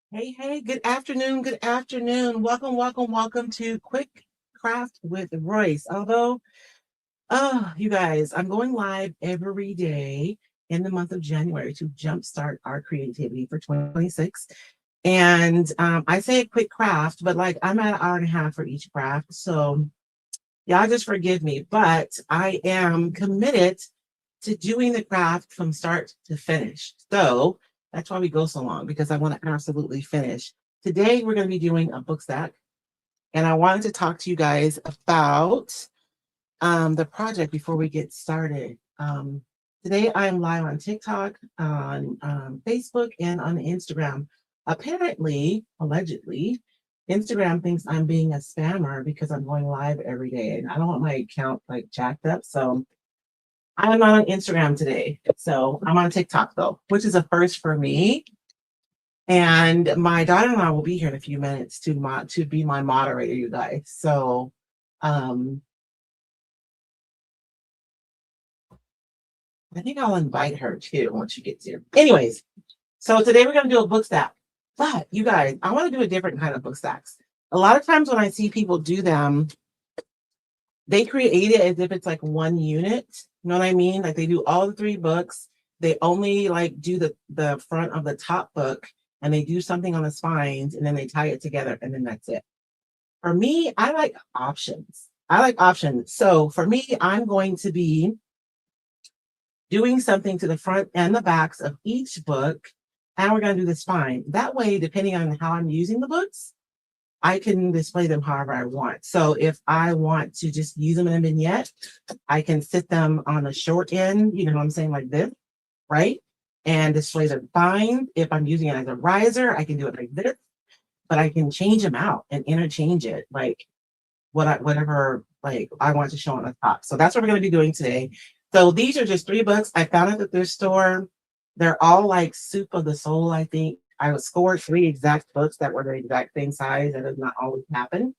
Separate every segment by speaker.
Speaker 1: Hey, hey, good afternoon, good afternoon. Welcome, welcome, welcome to Quick Craft with Royce. You guys, I'm going live every day in the month of January to jumpstart our creativity for 2026. And I say a quick craft, but like I'm at an hour and a half for each craft. So y'all just forgive me, but I am committed to doing the craft from start to finish. So that's why we go so long because I want to absolutely finish. Today, we're going to be doing a book stack, and I wanted to talk to you guys about the project before we get started. Today, I am live on TikTok, on Facebook, and on Instagram. Apparently, allegedly, Instagram thinks I'm being a spammer because I'm going live every day, and I don't want my account like jacked up. So I'm not on Instagram today. So I'm on TikTok though, which is a first for me. And my daughter-in-law will be here in a few minutes to be my moderator, you guys. So um I think I'll invite her too once she gets here. Anyways, so today we're gonna do a book stack. But you guys, I want to do a different kind of book stacks. A lot of times when I see people do them, they create it as if it's like one unit. You know what I mean? Like they do all the three books. They only like do the front of the top book and they do something on the spines and then they tie it together and then that's it. For me, I like options. I like options. So for me, I'm going to be doing something to the front and the backs of each book, and we're going to do the spine. That way, depending on how I'm using the books, I can display them however I want. So if I want to just use them in a vignette, I can sit them on the short end, you know what I'm saying, like this, right? And display them fine. If I'm using it as a riser, I can do it like this, but I can change them out and interchange it, like whatever like I want to show on the top. So that's what we're going to be doing today. So these are just three books I found at the thrift store. They're all like soup of the soul, I think. I was scored three exact books that were the exact same size. That does not always happen.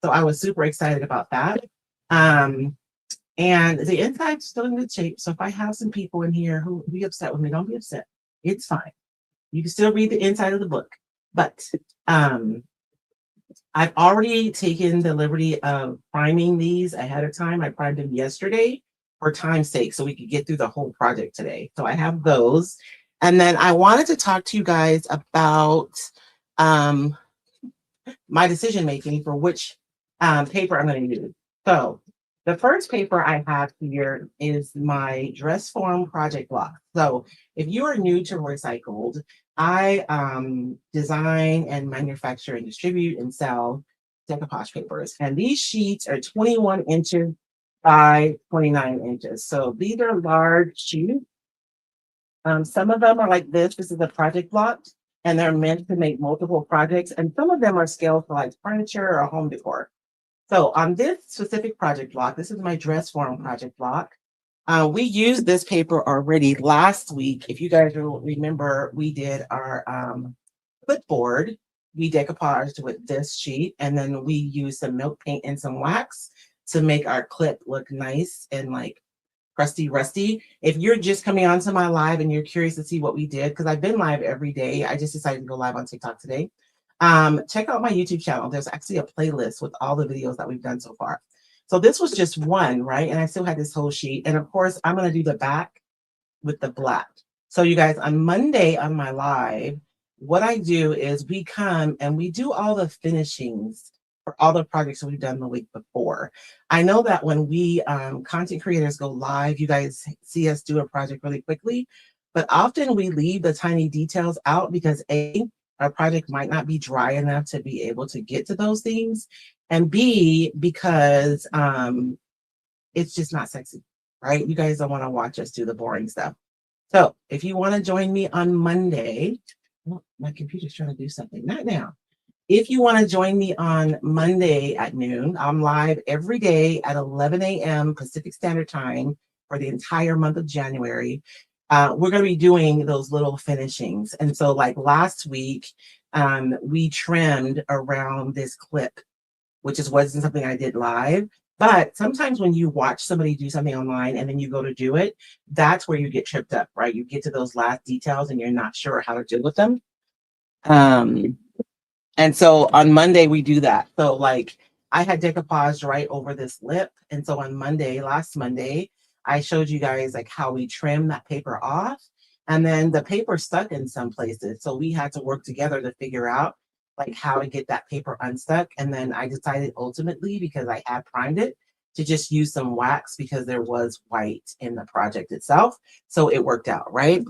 Speaker 1: So I was super excited about that. Um, and the inside's still in good shape. So if I have some people in here who be upset with me, don't be upset. It's fine. You can still read the inside of the book. But um, I've already taken the liberty of priming these ahead of time. I primed them yesterday for time's sake so we could get through the whole project today. So I have those. And then I wanted to talk to you guys about um, my decision making for which paper I'm going to use. So the first paper I have here is my dress form project block. So if you are new to Roycycled, I design and manufacture and distribute and sell decoupage papers. And these sheets are 21 inches by 29 inches. So these are large sheets. Some of them are like this. This is a project block, and they're meant to make multiple projects. And some of them are scaled for like furniture or home decor. So on this specific project block, this is my dress form project block. We used this paper already last week. If you guys will remember, we did our clipboard. We decoupaged with this sheet, and then we used some milk paint and some wax to make our clip look nice and like crusty rusty. If you're just coming onto my live and you're curious to see what we did, because I've been live every day, I just decided to go live on TikTok today. Check out my YouTube channel. There's actually a playlist with all the videos that we've done so far. So this was just one, right? And I still had this whole sheet. And of course, I'm going to do the back with the black. So you guys, on Monday on my live, what I do is we come and we do all the finishings for all the projects that we've done the week before. I know that when we content creators go live, you guys see us do a project really quickly, but often we leave the tiny details out because A, our project might not be dry enough to be able to get to those things, and B, because it's just not sexy, right? You guys don't want to watch us do the boring stuff. So if you want to join me on Monday, oh, my computer's trying to do something, not now. If you want to join me on Monday at noon, I'm live every day at 11 a.m. Pacific Standard Time for the entire month of January. We're going to be doing those little finishings. And so like last week, we trimmed around this clip, which wasn't something I did live. But sometimes when you watch somebody do something online and then you go to do it, that's where you get tripped up, right? You get to those last details and you're not sure how to deal with them. And so on Monday we do that. So like I had decoupaged right over this lip. And so on Monday, last Monday, I showed you guys like how we trim that paper off. And then the paper stuck in some places. So we had to work together to figure out like how to get that paper unstuck. And then I decided ultimately, because I had primed it, to just use some wax because there was white in the project itself. So it worked out, right?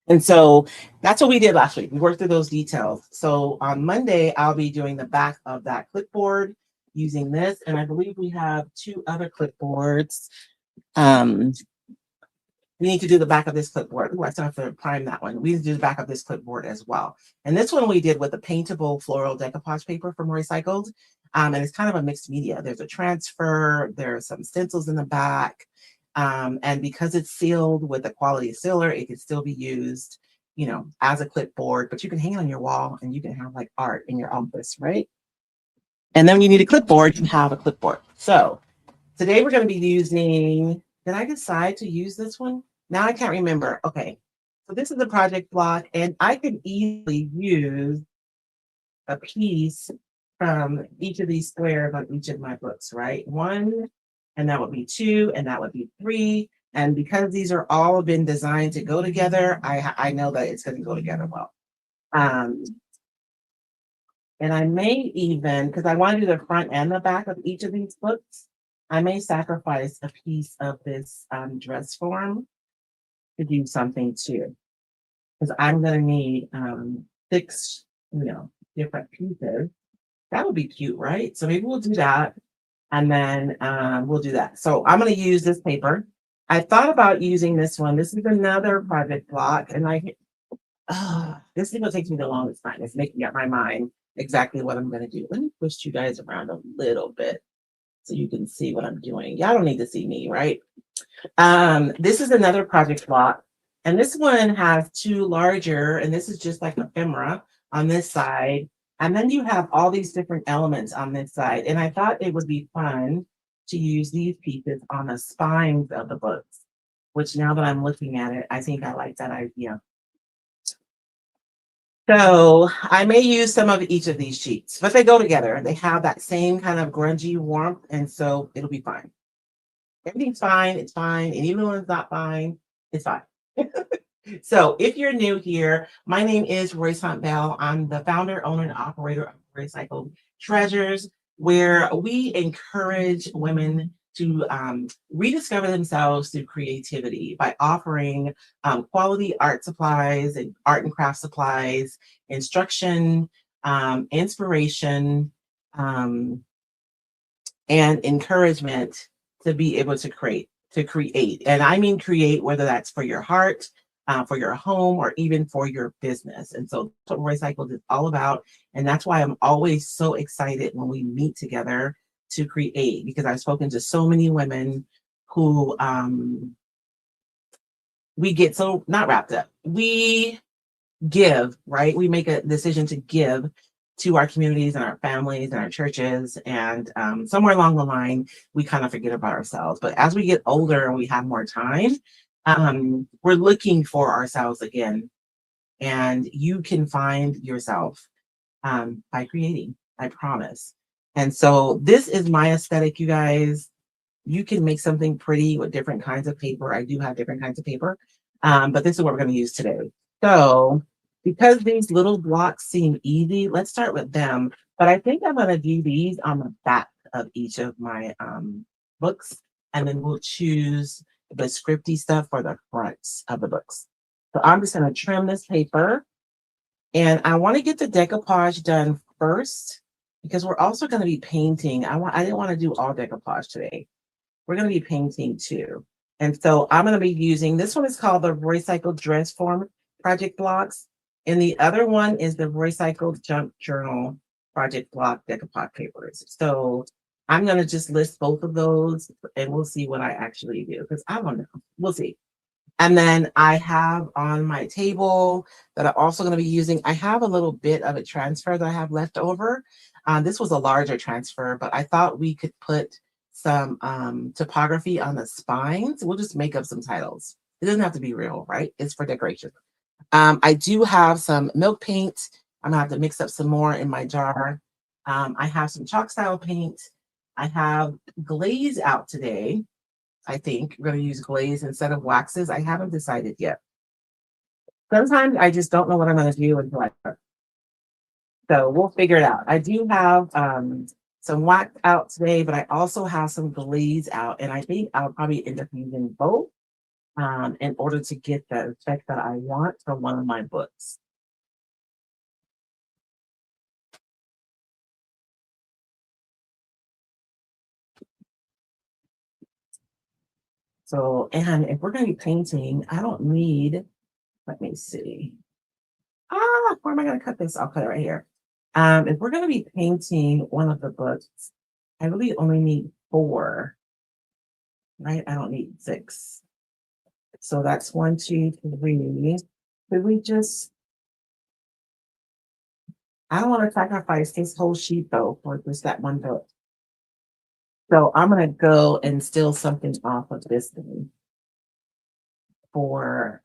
Speaker 1: And so that's what we did last week. We worked through those details. So on Monday, I'll be doing the back of that clipboard using this. And I believe we have 2 other clipboards. We need to do the back of this clipboard. Ooh, I still have to prime that one. We need to do the back of this clipboard as well. And this one we did with the paintable floral decoupage paper from Roycycled. And it's kind of a mixed media. There's a transfer, there's some stencils in the back. And because it's sealed with a quality sealer, it can still be used, you know, as a clipboard, but you can hang it on your wall and you can have like art in your office, right? And then when you need a clipboard, you have a clipboard. So today we're going to be using, did I decide to use this one? Now I can't remember. Okay. So this is a project block and I could easily use a piece from each of these squares on each of my books, right? 1, and that would be 2, and that would be 3. And because these are all been designed to go together, I know that it's going to go together well. And I may even, because I want to do the front and the back of each of these books, I may sacrifice a piece of this dress form to do something too. Because I'm going to need 6, you know, different pieces. That would be cute, right? So maybe we'll do that. And then we'll do that. So I'm going to use this paper. I thought about using this one. This is another project block. And this thing will take me the longest time. It's making up my mind exactly what I'm going to do. Let me push you guys around a little bit so you can see what I'm doing. Y'all don't need to see me, right? This is another project block. And this one has 2 larger, and this is just like ephemera on this side. And then you have all these different elements on this side. And I thought it would be fun to use these pieces on the spines of the books, which now that I'm looking at it, I think I like that idea. So I may use some of each of these sheets, but they go together. They have that same kind of grungy warmth, and so it'll be fine. Everything's fine, it's fine. And even when it's not fine, it's fine. So if you're new here, my name is Royce Hunt Bell. I'm the founder, owner, and operator of Roycycled Treasures, where we encourage women to rediscover themselves through creativity by offering quality art supplies and art and craft supplies, instruction, inspiration, and encouragement to be able to create. And I mean create, whether that's for your heart, for your home, or even for your business. And so that's what Roycycled is all about. And that's why I'm always so excited when we meet together to create, because I've spoken to so many women who we get so not wrapped up. We give, right? We make a decision to give to our communities and our families and our churches. And somewhere along the line, we kind of forget about ourselves. But as we get older and we have more time, we're looking for ourselves again. And you can find yourself by creating, I promise. And so this is my aesthetic, you guys. You can make something pretty with different kinds of paper. I do have different kinds of paper, but this is what we're going to use today. So because these little blocks seem easy, let's start with them. But I think I'm going to do these on the back of each of my books, and then we'll choose the scripty stuff for the fronts of the books. So I'm just going to trim this paper, and I want to get the decoupage done first because we're also going to be painting. I didn't want to do all decoupage today. We're going to be painting too. And so I'm going to be using, this one is called the Roycycled Dress Form Project Blocks. And the other one is the Roycycled Junk Journal Project Block Decoupage papers. So I'm going to just list both of those and we'll see what I actually do because I don't know. We'll see. And then I have on my table that I'm also going to be using, I have a little bit of a transfer that I have left over. This was a larger transfer, but I thought we could put some topography on the spines. We'll just make up some titles. It doesn't have to be real, right? It's for decoration. I do have some milk paint. I'm gonna have to mix up some more in my jar. I have some chalk style paint. I have glaze out today. I think we're gonna use glaze instead of waxes. I haven't decided yet. Sometimes I just don't know what I'm gonna do until I start. So we'll figure it out. I do have some wax out today, but I also have some glaze out, and I think I'll probably end up using both in order to get the effect that I want from one of my books. So, and if we're going to be painting, I don't need, let me see. Where am I going to cut this? I'll cut it right here. If we're going to be painting one of the books, I really only need 4, right? I don't need 6. So that's 1, 2, 3. Could we just, I don't want to sacrifice this whole sheet though for just that one book. So I'm going to go and steal something off of this thing for,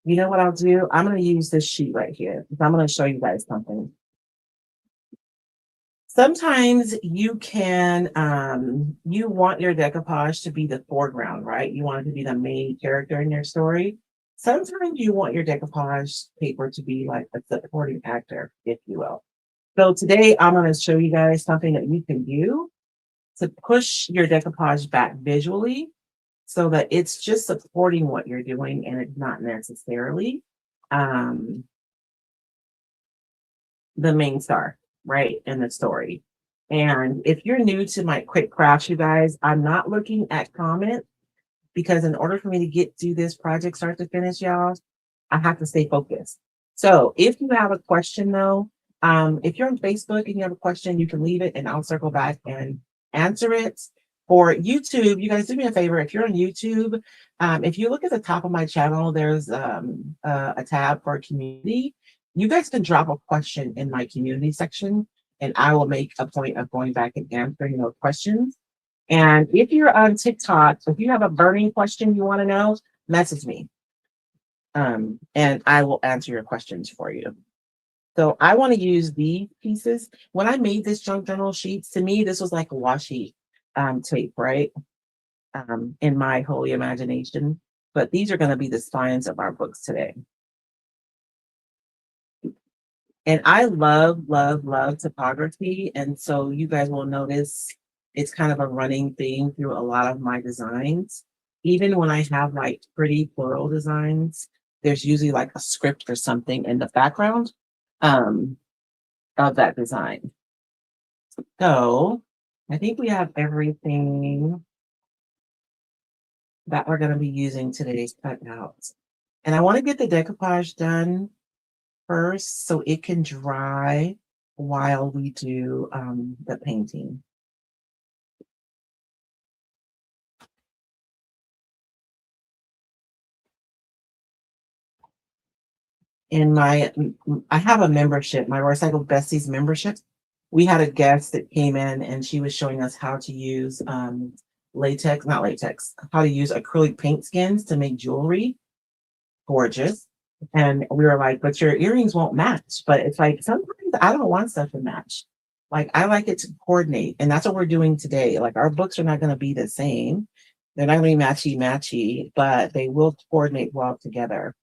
Speaker 1: you know what I'll do? I'm going to use this sheet right here. I'm going to show you guys something. Sometimes you can, you want your decoupage to be the foreground, right? You want it to be the main character in your story. Sometimes you want your decoupage paper to be like a supporting actor, if you will. So today I'm going to show you guys something that you can do to push your decoupage back visually so that it's just supporting what you're doing and it's not necessarily the main star, right, in the story. And if you're new to my quick crafts, you guys, I'm not looking at comments because in order for me to get through this project start to finish, y'all, I have to stay focused. So if you have a question though, if you're on Facebook and you have a question, you can leave it and I'll circle back and answer it. For YouTube, you guys do me a favor. If you're on YouTube, if you look at the top of my channel, there's a tab for community. You guys can drop a question in my community section and I will make a point of going back and answering those questions. And if you're on TikTok, if you have a burning question you want to know, message me. And I will answer your questions for you. So I want to use these pieces. When I made this junk journal sheets, to me, this was like a washi tape, right? In my holy imagination. But these are going to be the spines of our books today. And I love, love, love typography. And so you guys will notice it's kind of a running theme through a lot of my designs. Even when I have like pretty floral designs, there's usually like a script or something in the background of that design. So I think we have everything that we're going to be using today's cutouts. And I want to get the decoupage done first so it can dry while we do the painting. In my, I have a membership, my Roycycled Besties membership. We had a guest that came in and she was showing us how to use latex, not latex, how to use acrylic paint skins to make jewelry. Gorgeous. And we were like, but your earrings won't match. But it's like, sometimes I don't want stuff to match. Like, I like it to coordinate. And that's what we're doing today. Like, our books are not going to be the same. They're not going to be matchy matchy, but they will coordinate well together.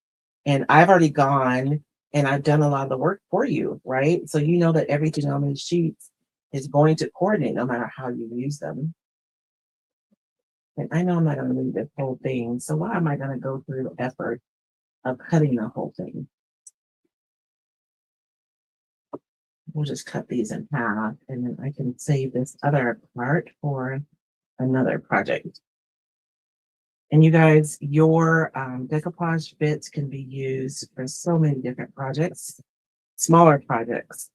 Speaker 1: And I've already gone and I've done a lot of the work for you, right? So you know that everything on these sheets is going to coordinate no matter how you use them. And I know I'm not going to read this whole thing. So why am I going to go through the effort of cutting the whole thing? We'll just cut these in half and then I can save this other part for another project. And you guys, your decoupage bits can be used for so many different projects, smaller projects.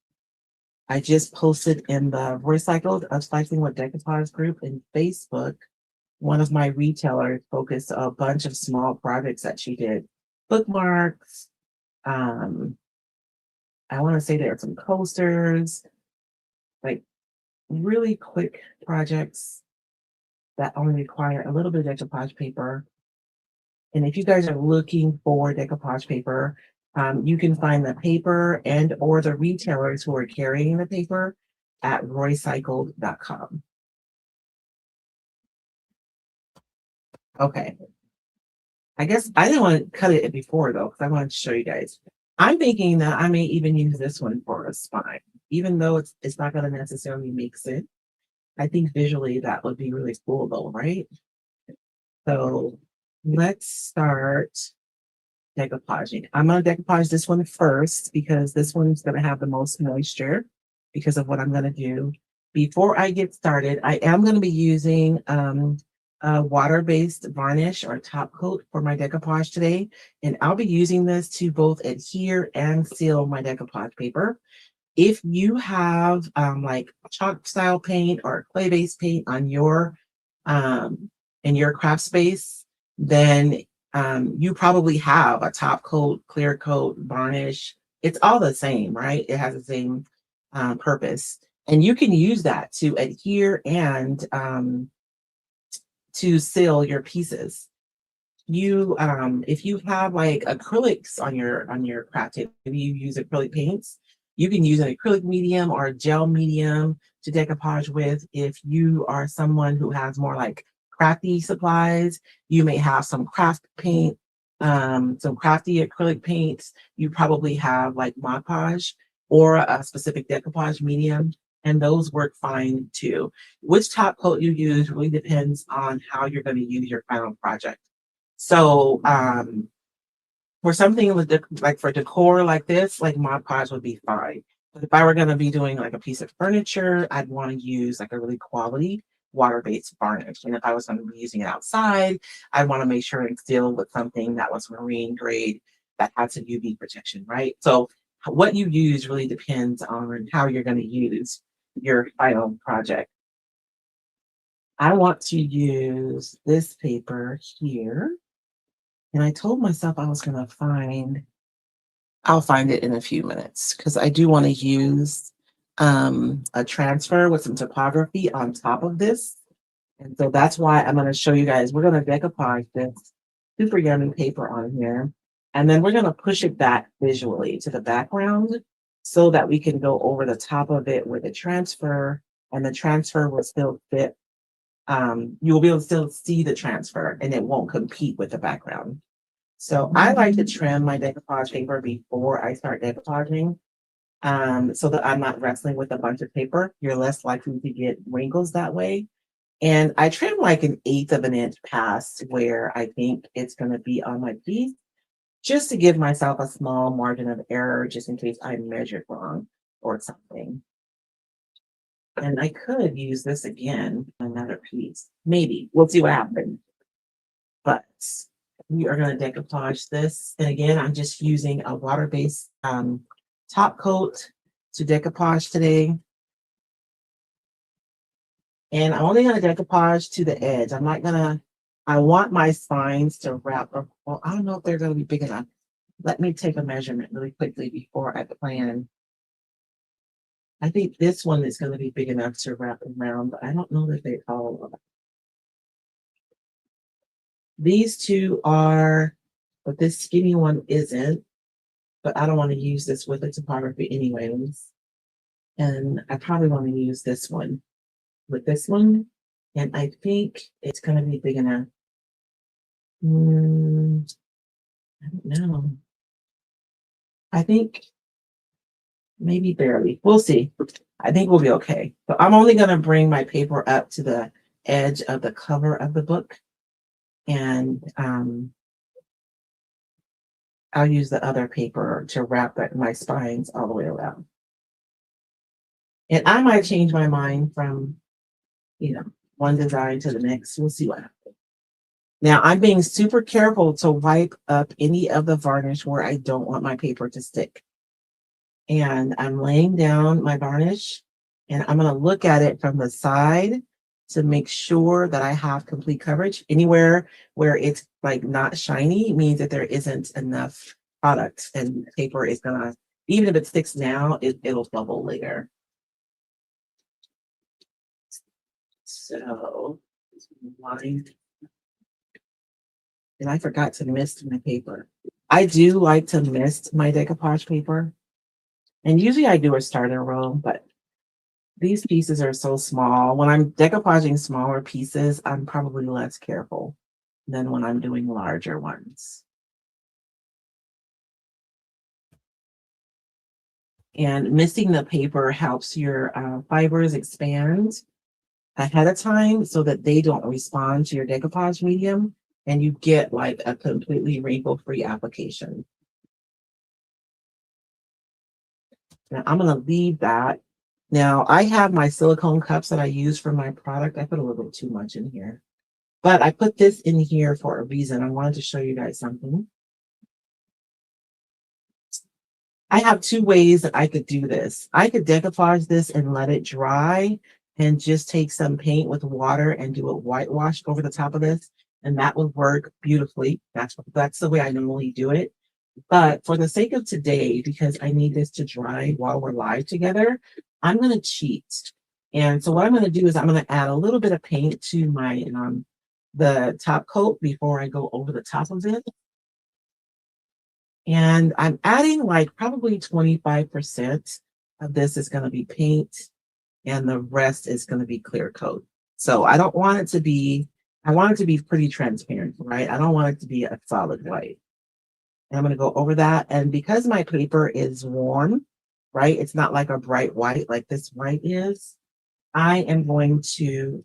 Speaker 1: I just posted in the Roycycled Upcycling with Decoupage group in Facebook. One of my retailers focused a bunch of small projects that she did. Bookmarks. I want to say there are some coasters, like really quick projects that only require a little bit of decoupage paper And if you guys are looking for decoupage paper, you can find the paper and or the retailers who are carrying the paper at roycycled.com. Okay. I guess I didn't want to cut it before though, because I wanted to show you guys. I'm thinking that I may even use this one for a spine, even though it's not going to necessarily make sense. I think visually that would be really cool though, right? So let's start decoupaging. I'm going to decoupage this one first because this one's going to have the most moisture because of what I'm going to do. Before I get started, I am going to be using a water-based varnish or top coat for my decoupage today. And I'll be using this to both adhere and seal my decoupage paper. If you have like chalk style paint or clay-based paint on your in your craft space, then you probably have a top coat, clear coat, varnish. It's all the same, right? It has the same purpose. And you can use that to adhere and to seal your pieces. You if you have like acrylics on your craft table, maybe you use acrylic paints, you can use an acrylic medium or a gel medium to decoupage with. If you are someone who has more like crafty supplies, you may have some craft paint, some crafty acrylic paints. You probably have like Mod Podge or a specific decoupage medium, and those work fine too. Which top coat you use really depends on how you're going to use your final project. So for something like for decor like this, like Mod Podge would be fine. But if I were going to be doing like a piece of furniture, I'd want to use like a really quality water-based varnish. And if I was going to be using it outside, I'd want to make sure and deal with something that was marine grade that had some UV protection, right? So what you use really depends on how you're going to use your final project. I want to use this paper here. And I told myself I was going to I'll find it in a few minutes because I do want to use a transfer with some topography on top of this. And so that's why I'm going to show you guys. We're going to decoupage this super yummy paper on here. And then we're going to push it back visually to the background so that we can go over the top of it with a transfer, and the transfer will still fit. You will be able to still see the transfer and it won't compete with the background. So I like to trim my decoupage paper before I start decoupaging, so that I'm not wrestling with a bunch of paper. You're less likely to get wrinkles that way. And I trim like 1/8 of an inch past where I think it's going to be on my piece, just to give myself a small margin of error, just in case I measured wrong or something. And I could use this again, another piece. Maybe. We'll see what happens. But we are going to decoupage this. And again, I'm just using a water-based top coat to decoupage today. And I'm only going to decoupage to the edge. I'm not going to, I want my spines to wrap up. Well, I don't know if they're going to be big enough. Let me take a measurement really quickly before I plan. I think this one is going to be big enough to wrap around, but I don't know that they all are. These two are, but this skinny one isn't. But I don't want to use this with the topography anyways. And I probably want to use this one with this one. And I think it's going to be big enough. I don't know. I think maybe barely. We'll see. I think we'll be okay. But I'm only going to bring my paper up to the edge of the cover of the book. And I'll use the other paper to wrap my spines all the way around. And I might change my mind from, one design to the next. We'll see what happens. Now, I'm being super careful to wipe up any of the varnish where I don't want my paper to stick. And I'm laying down my varnish, and I'm going to look at it from the side to make sure that I have complete coverage. Anywhere where it's like not shiny means that there isn't enough product, and paper is going to, even if it sticks now, it'll bubble later. So line And I forgot to mist my paper. I do like to mist my decoupage paper. And usually I do a starter row, but these pieces are so small. When I'm decoupaging smaller pieces, I'm probably less careful than when I'm doing larger ones. And misting the paper helps your fibers expand ahead of time so that they don't respond to your decoupage medium and you get like a completely wrinkle-free application. Now I'm going to leave that. Now I have my silicone cups that I use for my product. I put a little bit too much in here, but I put this in here for a reason. I wanted to show you guys something. I have two ways that I could do this. I could decoupage this and let it dry and just take some paint with water and do a whitewash over the top of this. And that would work beautifully. That's the way I normally do it. But for the sake of today, because I need this to dry while we're live together, I'm going to cheat. And so what I'm going to do is I'm going to add a little bit of paint to my the top coat before I go over the top of it. And I'm adding like probably 25% of this is going to be paint and the rest is going to be clear coat. So I don't want it to be, I want it to be pretty transparent, right? I don't want it to be a solid white. And I'm going to go over that. And because my paper is warm, right? It's not like a bright white like this white is. I am going to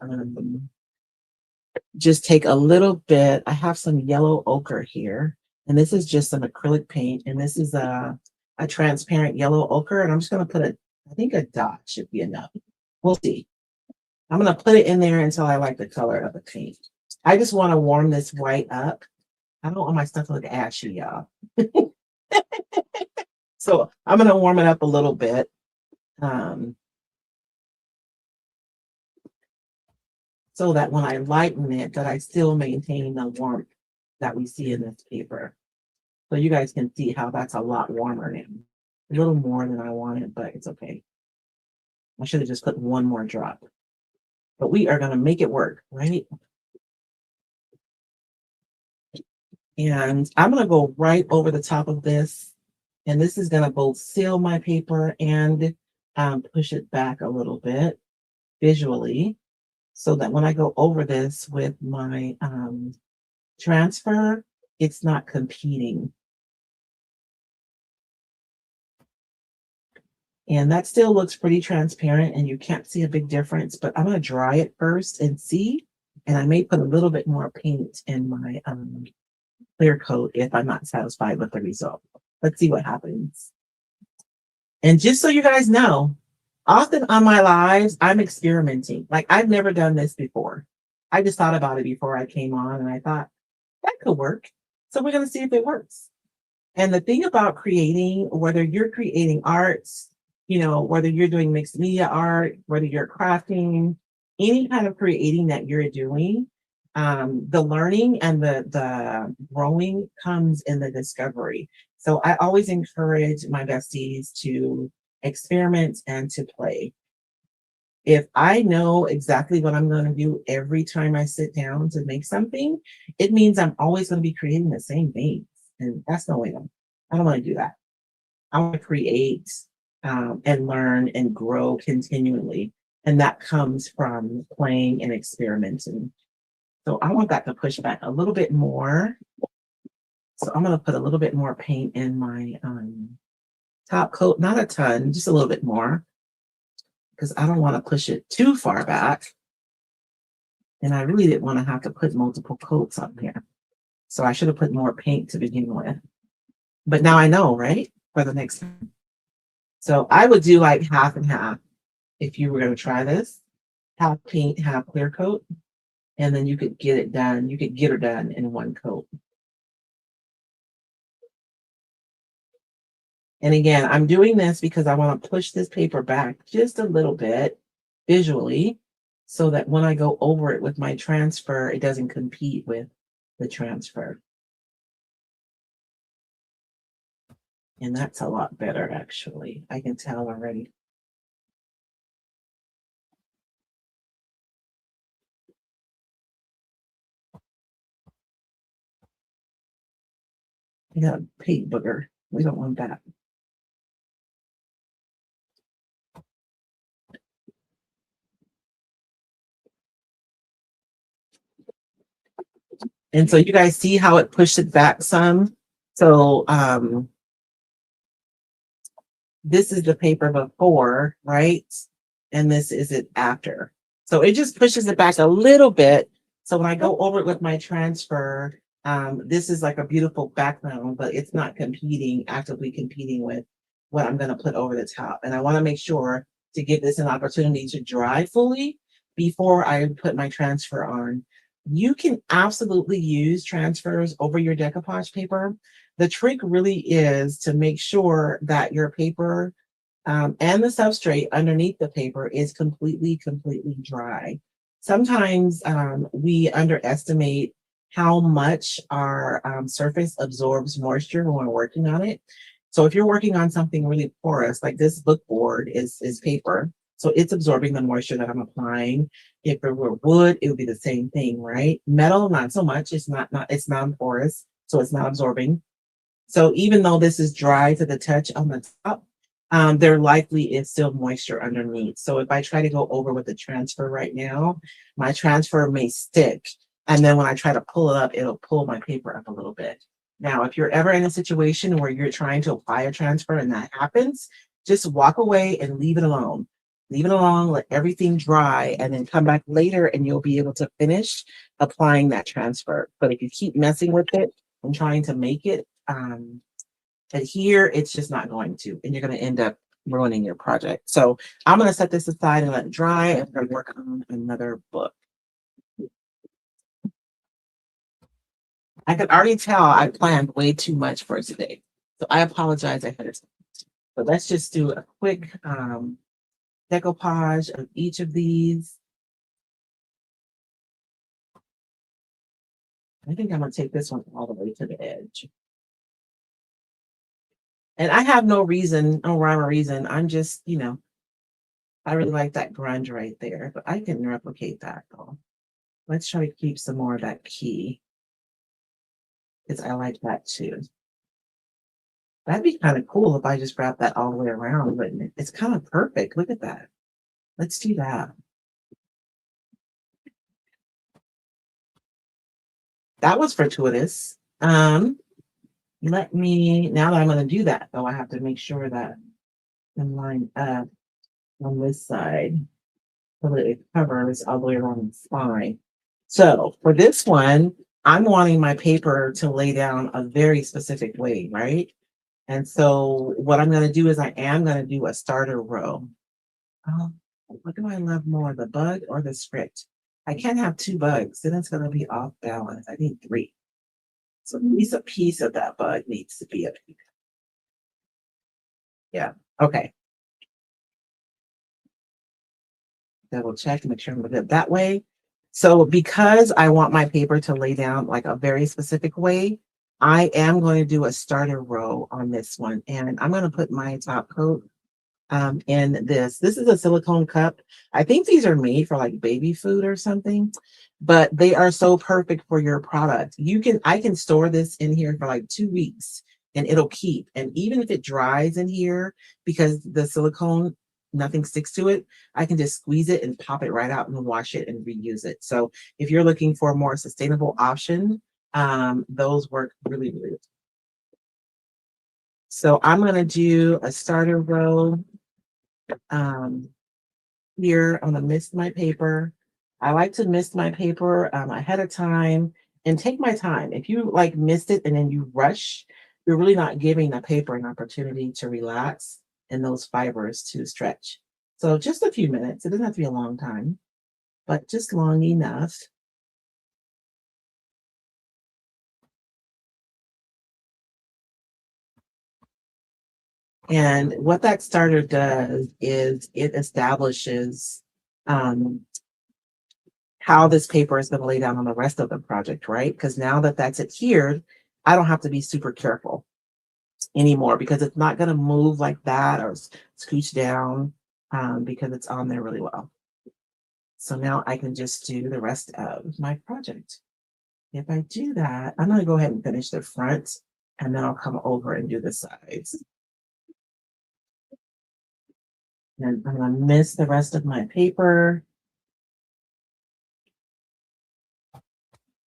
Speaker 1: just take a little bit. I have some yellow ochre here. And this is just some acrylic paint. And this is a transparent yellow ochre. And I'm just going to put I think a dot should be enough. We'll see. I'm going to put it in there until I like the color of the paint. I just want to warm this white up. I don't want my stuff to look ashy, y'all. So I'm going to warm it up a little bit. So that when I lighten it, that I still maintain the warmth that we see in this paper. So you guys can see how that's a lot warmer now. A little more than I wanted, but it's okay. I should have just put one more drop. But we are going to make it work, right? And I'm going to go right over the top of this. And this is going to both seal my paper and push it back a little bit visually so that when I go over this with my transfer, it's not competing. And that still looks pretty transparent and you can't see a big difference, but I'm going to dry it first and see. And I may put a little bit more paint in my clear coat if I'm not satisfied with the result. Let's see what happens. And just so you guys know, often on my lives, I'm experimenting. Like I've never done this before. I just thought about it before I came on and I thought that could work. So we're going to see if it works. And the thing about creating, whether you're creating arts, whether you're doing mixed media art, whether you're crafting, any kind of creating that you're doing, the learning and the growing comes in the discovery. So I always encourage my besties to experiment and to play. If I know exactly what I'm going to do every time I sit down to make something, it means I'm always going to be creating the same things. And that's no way. I don't want to do that. I want to create and learn and grow continually. And that comes from playing and experimenting. So I want that to push back a little bit more. So I'm going to put a little bit more paint in my top coat, not a ton, just a little bit more, because I don't want to push it too far back. And I really didn't want to have to put multiple coats on here. So I should have put more paint to begin with. But now I know, right? For the next time. So I would do like half and half if you were going to try this. Half paint, half clear coat. And then you could get it done. You could get her done in one coat. And again, I'm doing this because I want to push this paper back just a little bit visually so that when I go over it with my transfer, it doesn't compete with the transfer. And that's a lot better, actually. I can tell already. I got a paint booger. We don't want that. And so you guys see how it pushed it back some. So this is the paper before, right? And this is it after. So it just pushes it back a little bit. So when I go over it with my transfer, this is like a beautiful background, but it's not actively competing with what I'm going to put over the top. And I want to make sure to give this an opportunity to dry fully before I put my transfer on. You can absolutely use transfers over your decoupage paper. The trick really is to make sure that your paper and the substrate underneath the paper is completely dry. Sometimes we underestimate how much our surface absorbs moisture when we're working on it. So if you're working on something really porous, like this book board is paper, so it's absorbing the moisture that I'm applying. If it were wood, it would be the same thing, right? Metal, not so much. It's non-porous, so it's not absorbing. So even though this is dry to the touch on the top, there likely is still moisture underneath. So if I try to go over with the transfer right now, my transfer may stick. And then when I try to pull it up, it'll pull my paper up a little bit. Now, if you're ever in a situation where you're trying to apply a transfer and that happens, just walk away and leave it alone. Leave it alone, let everything dry, and then come back later and you'll be able to finish applying that transfer. But if you keep messing with it and trying to make it adhere, it's just not going to, and you're going to end up ruining your project. So I'm going to set this aside and let it dry, and I'm going to work on another book. I could already tell I planned way too much for today, so I apologize ahead of time. But let's just do a quick decoupage of each of these. I think I'm going to take this one all the way to the edge. And I have no rhyme or reason. I'm just, I really like that grunge right there, but I can replicate that though. Let's try to keep some more of that key, because I like that too. That'd be kind of cool if I just wrap that all the way around, but it's kind of perfect. Look at that. Let's do that. That was fortuitous. Now that I'm going to do that, though, I have to make sure that I'm lined up on this side so that it covers all the way around the spine. So for this one, I'm wanting my paper to lay down a very specific way, right? And so what I'm going to do is I am going to do a starter row. What do I love more, the bug or the script? I can't have two bugs, then it's going to be off balance. I need three. So at least a piece of that bug needs to be up here. Yeah, okay. Double check, make sure I'm good that way. So because I want my paper to lay down like a very specific way, I am going to do a starter row on this one. And I'm going to put my top coat in this. This is a silicone cup. I think these are made for like baby food or something, but they are so perfect for your product. I can store this in here for like 2 weeks and it'll keep. And even if it dries in here, because the silicone, nothing sticks to it, I can just squeeze it and pop it right out and wash it and reuse it. So if you're looking for a more sustainable option, those work really, really well. So I'm going to do a starter row here. I'm going to mist my paper. I like to mist my paper ahead of time and take my time. If you like mist it and then you rush, you're really not giving the paper an opportunity to relax and those fibers to stretch. So just a few minutes. It doesn't have to be a long time, but just long enough. And what that starter does is it establishes how this paper is going to lay down on the rest of the project, right? Because now that that's adhered, I don't have to be super careful anymore because it's not going to move like that or scooch down because it's on there really well. So now I can just do the rest of my project. If I do that, I'm going to go ahead and finish the front And then I'll come over and do the sides. And I'm going to mist the rest of my paper.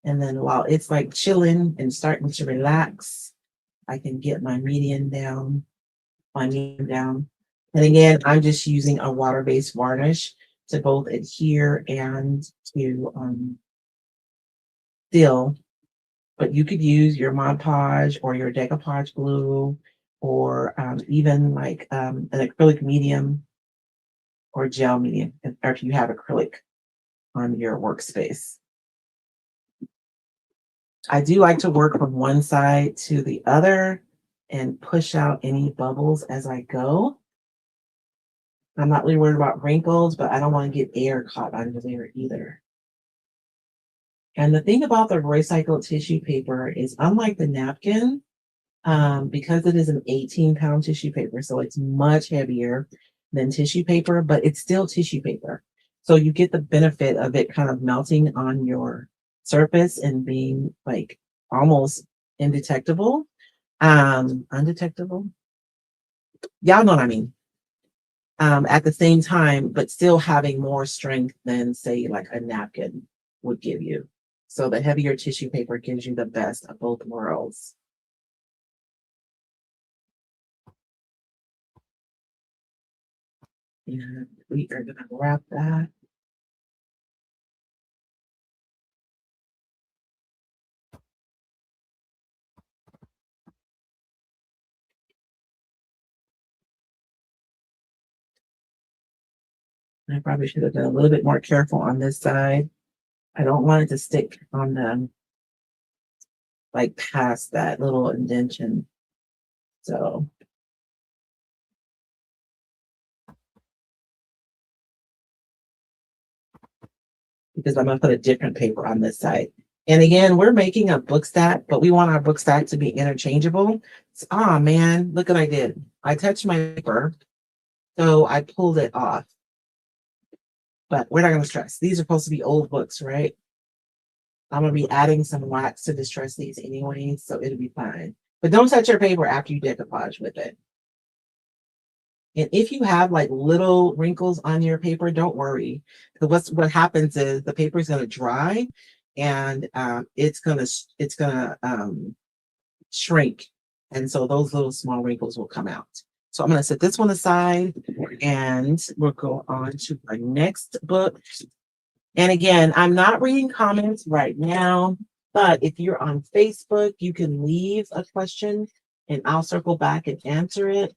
Speaker 1: And then while it's like chilling and starting to relax, I can get my medium down. And again, I'm just using a water-based varnish to both adhere and to seal. But you could use your Mod Podge or your decoupage glue, or even like an acrylic medium or gel medium, or if you have acrylic on your workspace. I do like to work from one side to the other and push out any bubbles as I go. I'm not really worried about wrinkles, but I don't want to get air caught under there either. And the thing about the recycled tissue paper is, unlike the napkin, because it is an 18-pound tissue paper, so it's much heavier than tissue paper, but it's still tissue paper. So you get the benefit of it kind of melting on your surface and being like almost indetectable. Undetectable. Y'all know what I mean. At the same time, but still having more strength than, say, like a napkin would give you. So the heavier tissue paper gives you the best of both worlds. And we are going to wrap that. I probably should have been a little bit more careful on this side. I don't want it to stick on the, like, past that little indentation. So because I'm going to put a different paper on this side. And again, we're making a book stack, but we want our book stack to be interchangeable. Oh man, look what I did. I touched my paper, so I pulled it off. But we're not going to stress. These are supposed to be old books, right? I'm going to be adding some wax to distress these anyway, so it'll be fine. But don't touch your paper after you decoupage with it. And if you have like little wrinkles on your paper, don't worry. Because what happens is the paper is going to dry, and it's gonna shrink, and so those little small wrinkles will come out. So I'm going to set this one aside, and we'll go on to our next book. And again, I'm not reading comments right now, but if you're on Facebook, you can leave a question and I'll circle back and answer it.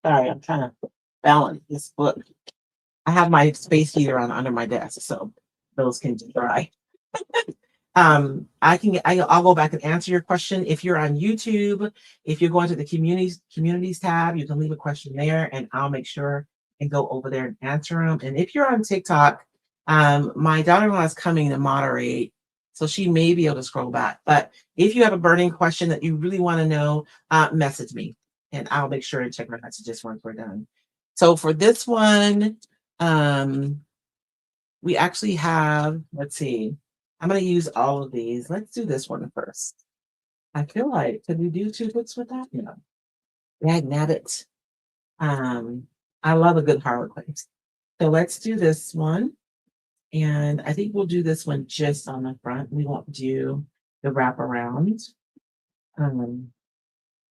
Speaker 1: Sorry, I'm trying to balance this book. I have my space heater on under my desk, so those can dry. I'll go back and answer your question. If you're on YouTube, if you're going to the communities tab, you can leave a question there and I'll make sure and go over there and answer them. And if you're on TikTok, my daughter-in-law is coming to moderate, so she may be able to scroll back. But if you have a burning question that you really want to know, message me and I'll make sure to check my messages once we're done. So for this one, we actually have, let's see, I'm going to use all of these. Let's do this one first. I feel like, could we do 2 books with that? No. Dag nabbit. I love a good Harlequin. So let's do this one. And I think we'll do this one just on the front. We won't do the wraparound.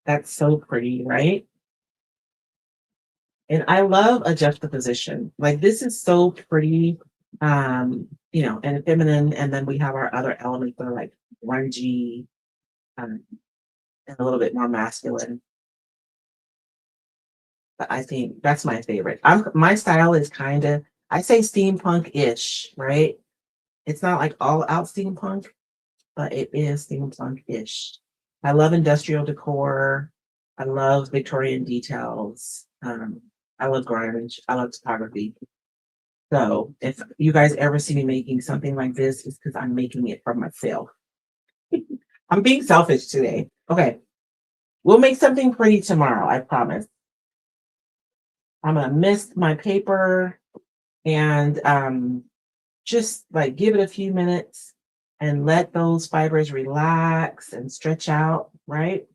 Speaker 1: That's so pretty, right? And I love a juxtaposition. Like, this is so pretty, you know, and feminine. And then we have our other elements that are like grungy, and a little bit more masculine. But I think that's my favorite. My style is kind of, I say steampunk-ish, right? It's not like all out steampunk, but it is steampunk-ish. I love industrial decor. I love Victorian details. I love grunge. I love photography. So if you guys ever see me making something like this, it's because I'm making it for myself. I'm being selfish today. Okay. We'll make something pretty tomorrow, I promise. I'm going to mist my paper and just like give it a few minutes and let those fibers relax and stretch out, right?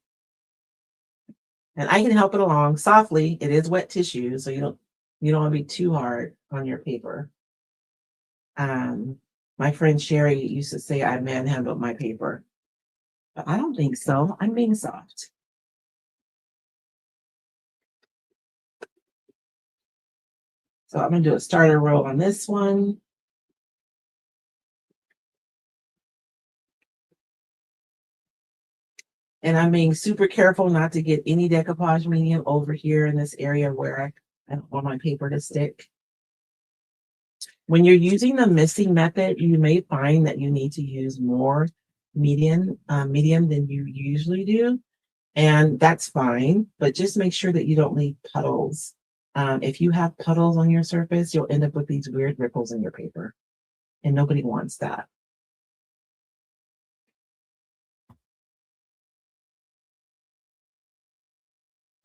Speaker 1: And I can help it along softly. It is wet tissue, so you don't want to be too hard on your paper. My friend Sherry used to say I manhandled my paper, but I don't think so. I'm being soft. So I'm gonna do a starter row on this one. And I'm being super careful not to get any decoupage medium over here in this area where I don't want my paper to stick. When you're using the missing method, you may find that you need to use more medium than you usually do. And that's fine, but just make sure that you don't leave puddles. If you have puddles on your surface, you'll end up with these weird ripples in your paper, and nobody wants that.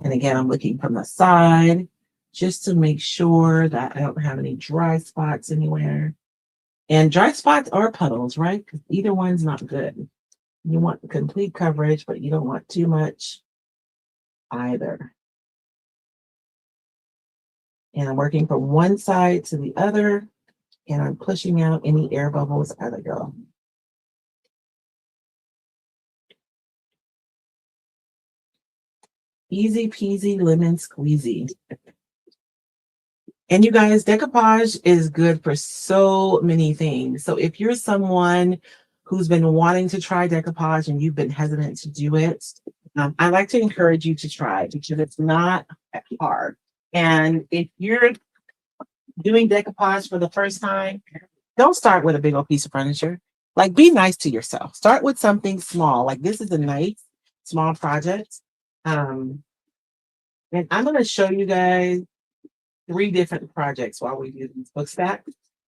Speaker 1: And again, I'm looking from the side just to make sure that I don't have any dry spots anywhere. And dry spots are puddles, right? Because either one's not good. You want complete coverage, but you don't want too much either. And I'm working from one side to the other, and I'm pushing out any air bubbles as I go. Easy peasy lemon squeezy. And you guys, decoupage is good for so many things. So if you're someone who's been wanting to try decoupage and you've been hesitant to do it, I like to encourage you to try because it's not hard. And if you're doing decoupage for the first time, don't start with a big old piece of furniture. Like, be nice to yourself. Start with something small. Like, this is a nice small project. And I'm going to show you guys 3 different projects while we do this book stack.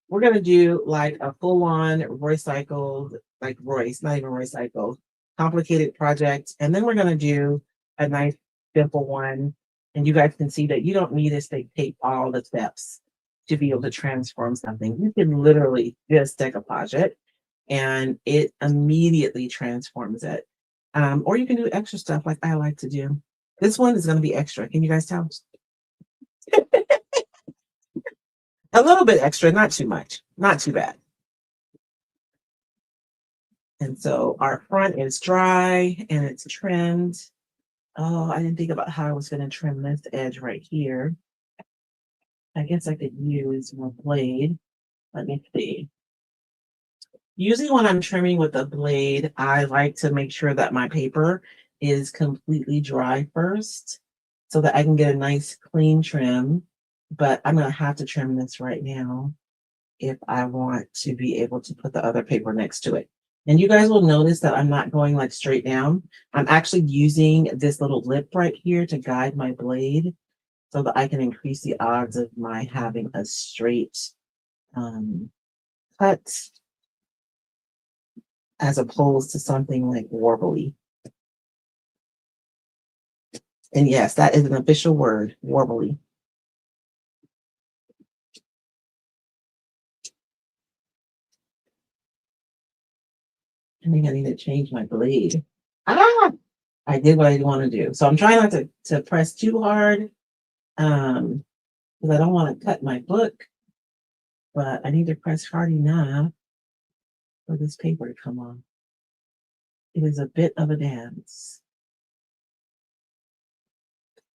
Speaker 1: We're going to do like a full-on Roycycled, like Royce, not even Roycycled, complicated project. And then we're going to do a nice simple one. And you guys can see that you don't need to take all the steps to be able to transform something. You can literally just decoupage it and it immediately transforms it. Or you can do extra stuff like I like to do. This one is going to be extra. Can you guys tell? A little bit extra, not too much, not too bad. And so our front is dry and it's trimmed. Oh, I didn't think about how I was going to trim this edge right here. I guess I could use my blade. Let me see. Usually when I'm trimming with a blade, I like to make sure that my paper is completely dry first so that I can get a nice clean trim. But I'm going to have to trim this right now if I want to be able to put the other paper next to it. And you guys will notice that I'm not going like straight down. I'm actually using this little lip right here to guide my blade so that I can increase the odds of my having a straight cut as opposed to something like warbly. And yes, that is an official word, warbly. I think I need to change my blade. Ah! I did what I want to do. So I'm trying not to press too hard because I don't want to cut my book, but I need to press hard enough for this paper to come on. It is a bit of a dance.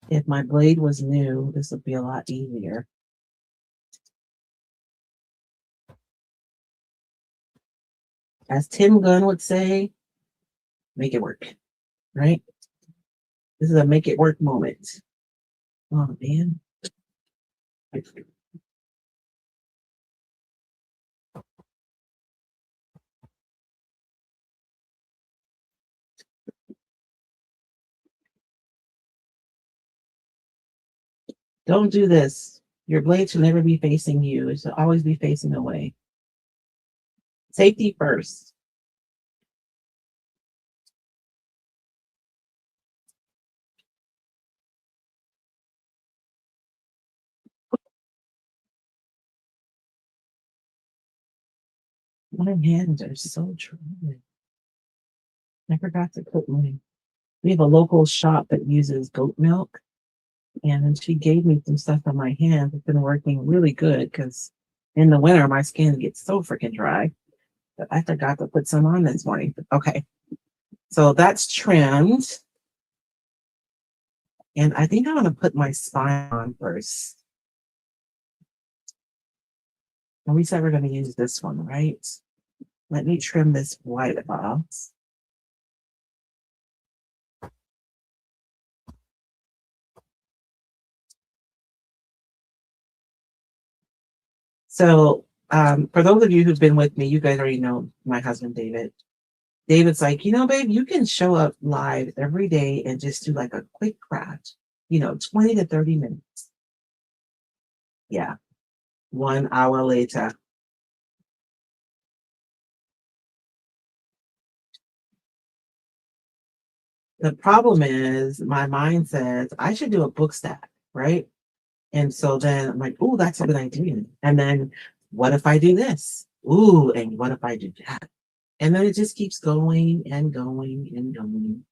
Speaker 1: If my blade was new, this would be a lot easier. As Tim Gunn would say, make it work, right? This is a make it work moment. Oh, man. Don't do this. Your blade should never be facing you. It should always be facing away. Safety first. My hands are so dry. I forgot to put my We have a local shop that uses goat milk, and she gave me some stuff on my hands. It's been working really good because in the winter my skin gets so freaking dry. But I forgot to put some on this morning. Okay, so that's trimmed. And I think I'm going to put my spine on first. And we said we're going to use this one, right? Let me trim this white off. So for those of you who've been with me, you guys already know my husband, David. David's like, babe, you can show up live every day and just do like a quick craft, 20 to 30 minutes. Yeah. 1 hour later. The problem is my mind says I should do a book stack, right? And so then I'm like, oh, that's a good idea. And then what if I do this? Ooh, and what if I do that? And then it just keeps going and going and going.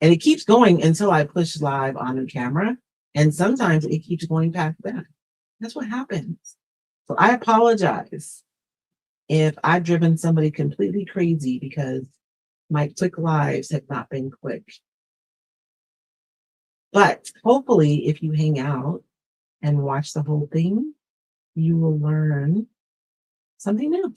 Speaker 1: And it keeps going until I push live on the camera. And sometimes it keeps going past that. That's what happens. So I apologize if I've driven somebody completely crazy because my quick lives have not been quick. But hopefully, if you hang out and watch the whole thing, you will learn something new,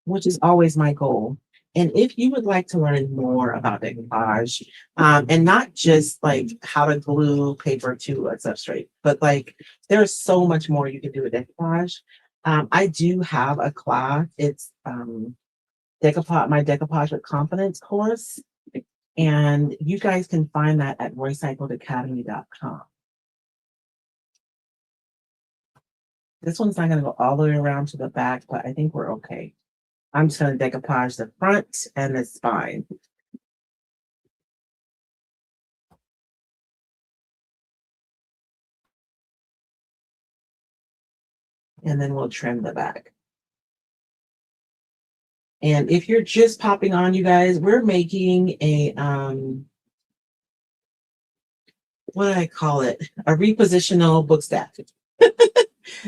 Speaker 1: which is always my goal. And if you would like to learn more about decoupage, and not just like how to glue paper to a substrate, but like there's so much more you can do with decoupage. I do have a class. It's decoupage, my Decoupage with Confidence course. And you guys can find that at roycycledacademy.com. This one's not going to go all the way around to the back, but I think we're okay. I'm just going to decoupage the front and the spine. And then we'll trim the back. And if you're just popping on, you guys, we're making a, what do I call it? A repositional book stack.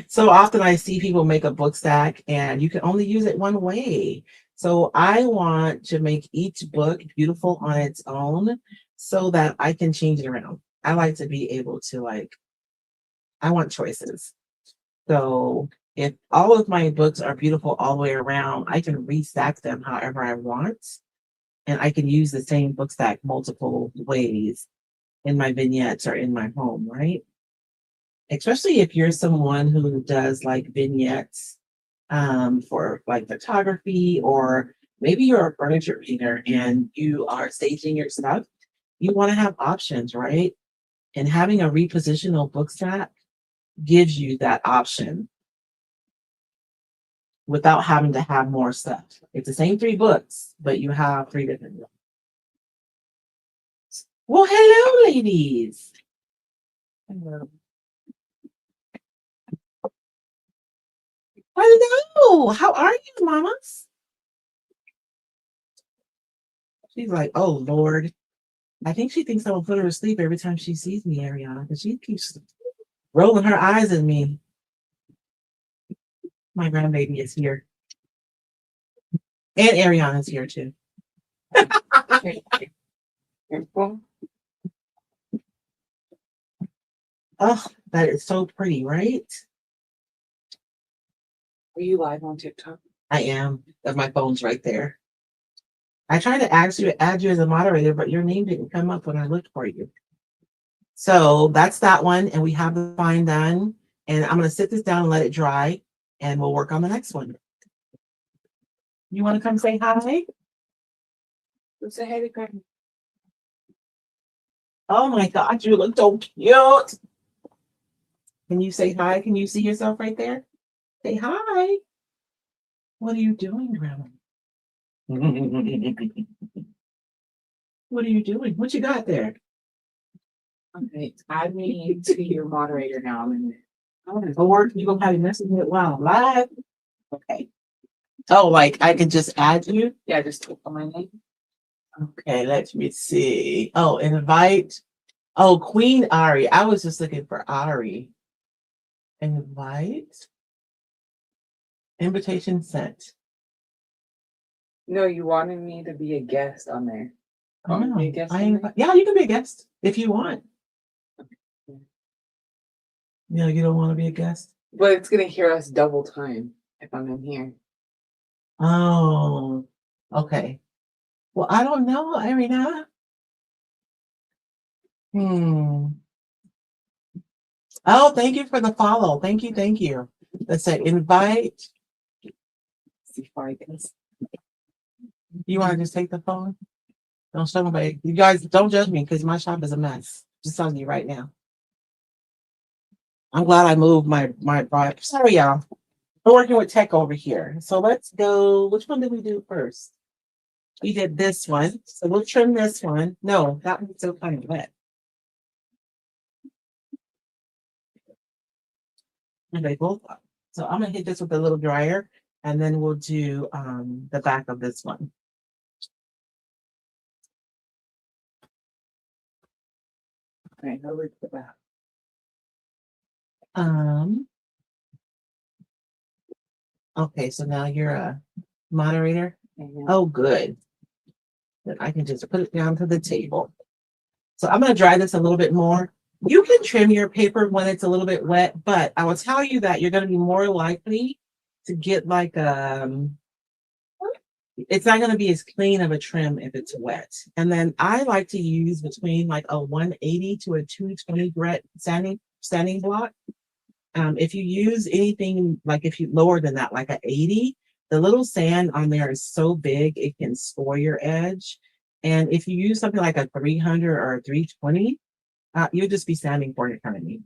Speaker 1: So often I see people make a book stack and you can only use it one way. So I want to make each book beautiful on its own so that I can change it around. I like to be able to I want choices. So if all of my books are beautiful all the way around, I can restack them however I want. And I can use the same book stack multiple ways in my vignettes or in my home, right? Especially if you're someone who does like vignettes for like photography, or maybe you're a furniture painter and you are staging your stuff, you want to have options, right? And having a repositional book stack gives you that option without having to have more stuff. It's the same 3 books, but you have 3 different books. Well, hello, ladies. Hello. Hello. How are you, mamas? She's like, oh, Lord. I think she thinks I will put her to sleep every time she sees me, Ariana, because she keeps rolling her eyes at me. My grandbaby is here. And Ariana's here, too. Oh, that is so pretty, right?
Speaker 2: Are you live on TikTok?
Speaker 1: I am. My phone's right there. I tried to add you as a moderator, but your name didn't come up when I looked for you. So that's that one. And we have the spine done. And I'm going to sit this down and let it dry. And we'll work on the next one. You want to come say hi?
Speaker 2: Let's say hey to Grandma.
Speaker 1: Oh my God, you look so cute. Can you say hi? Can you see yourself right there? Say hi. What are you doing, Grandma? What are you doing? What you got there?
Speaker 2: Okay, add me to your moderator now.
Speaker 1: Or you gonna have you messing with it while I'm live? Okay. Oh, like I can just add you?
Speaker 2: Yeah, just click on my name.
Speaker 1: Okay, let me see. Oh, invite. Oh, Queen Ari. I was just looking for Ari. Invite. Invitation sent.
Speaker 2: No, you wanted me to be a guest on there.
Speaker 1: Oh,
Speaker 2: Want me to be a
Speaker 1: no.
Speaker 2: guest on there?
Speaker 1: Yeah, you can be a guest if you want. No, you don't want to be a guest?
Speaker 2: But it's gonna hear us double time if I'm in here.
Speaker 1: Oh, okay. Well, I don't know, Irina. Oh, thank you for the follow. Thank you, thank you. Let's say invite.
Speaker 2: See if I can.
Speaker 1: You want to just take the phone? Don't show nobody. You guys don't judge me because my shop is a mess. Just telling you right now. I'm glad I moved my sorry, y'all. We're working with tech over here. So let's go. Which one did we do first? We did this one. So we'll trim this one. No, that one's still kind of wet. And they both are. So I'm gonna hit this with a little dryer and then we'll do the back of this one.
Speaker 2: Okay, how do we put that?
Speaker 1: Okay, so now you're a moderator.
Speaker 2: Mhm.
Speaker 1: Oh, good. Then I can just put it down to the table. So I'm going to dry this a little bit more. You can trim your paper when it's a little bit wet, but I will tell you that you're going to be more likely to get like it's not going to be as clean of a trim if it's wet. And then I like to use between like a 180 to a 220 grit sanding block. If you use anything like if you lower than that, like a 80, the little sand on there is so big it can score your edge. And if you use something like a 300 or a 320, you'll just be sanding for your economy.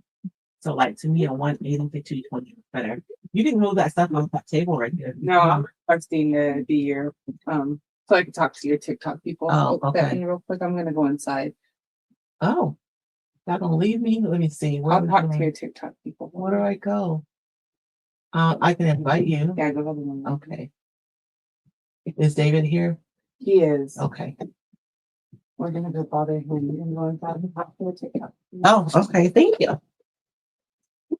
Speaker 1: So like to me, a 180 to 220 is better. You can move that stuff off that table right there.
Speaker 2: No, I'm requesting to be your so I can talk to your TikTok people.
Speaker 1: Oh, okay.
Speaker 2: And real quick, I'm gonna go inside.
Speaker 1: Oh, not gonna leave me. Let me see.
Speaker 2: I'll talk to your TikTok people.
Speaker 1: Where do I go? I can invite you.
Speaker 2: Yeah, go ahead.
Speaker 1: Okay. Is David here?
Speaker 2: He is.
Speaker 1: Okay.
Speaker 2: We're gonna go bother him and go inside and talk to your TikTok.
Speaker 1: Oh, okay. Thank you.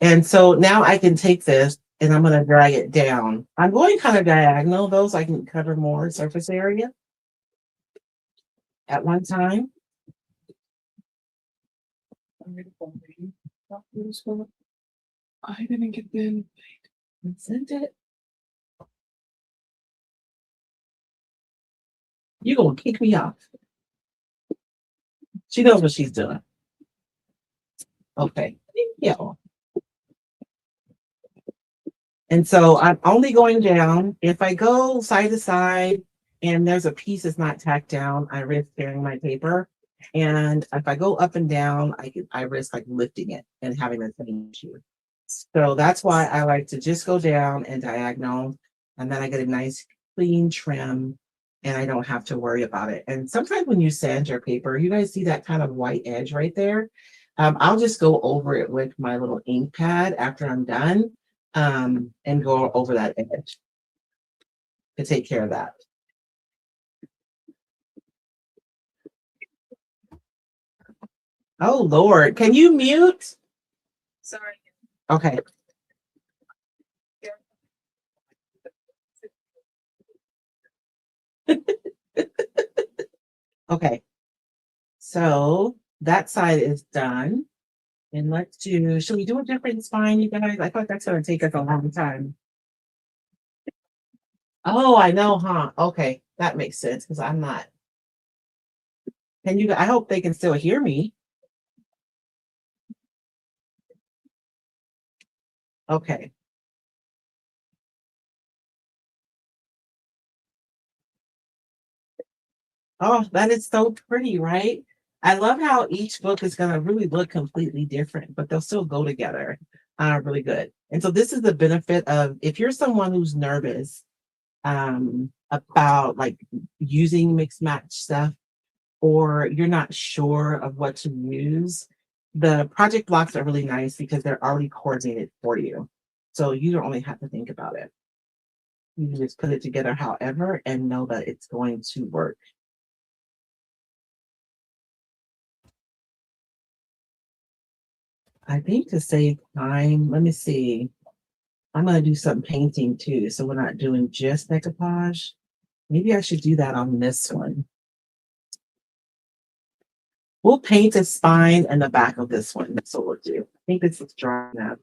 Speaker 1: And so now I can take this and I'm going to drag it down. I'm going kind of diagonal though, so I can cover more surface area at one time.
Speaker 2: I didn't get the invite.
Speaker 1: And sent it. You're going to kick me off. She knows what she's doing. Okay. Thank you. And so I'm only going down. If I go side to side and there's a piece that's not tacked down, I risk tearing my paper. And if I go up and down, I risk like lifting it and having the same issue. So that's why I like to just go down and diagonal, and then I get a nice clean trim and I don't have to worry about it. And sometimes when you sand your paper, you guys see that kind of white edge right there. I'll just go over it with my little ink pad after I'm done. And go over that edge to take care of that. Oh Lord, can you mute?
Speaker 2: Sorry.
Speaker 1: Okay. Okay. So that side is done. And let's do, should we do a different spine, you guys? I thought that's gonna take us a long time. Oh, I know, huh? Okay, that makes sense because I'm not. Can you, I hope they can still hear me. Okay. Oh, that is so pretty, right? I love how each book is going to really look completely different, but they'll still go together really good. And so this is the benefit of if you're someone who's nervous about like using mixed match stuff, or you're not sure of what to use, the project blocks are really nice because they're already coordinated for you. So you don't only have to think about it. You can just put it together however and know that it's going to work. I think to save time, let me see. I'm going to do some painting too. So we're not doing just decoupage. Maybe I should do that on this one. We'll paint the spine and the back of this one. That's what we'll do. I think this is dry enough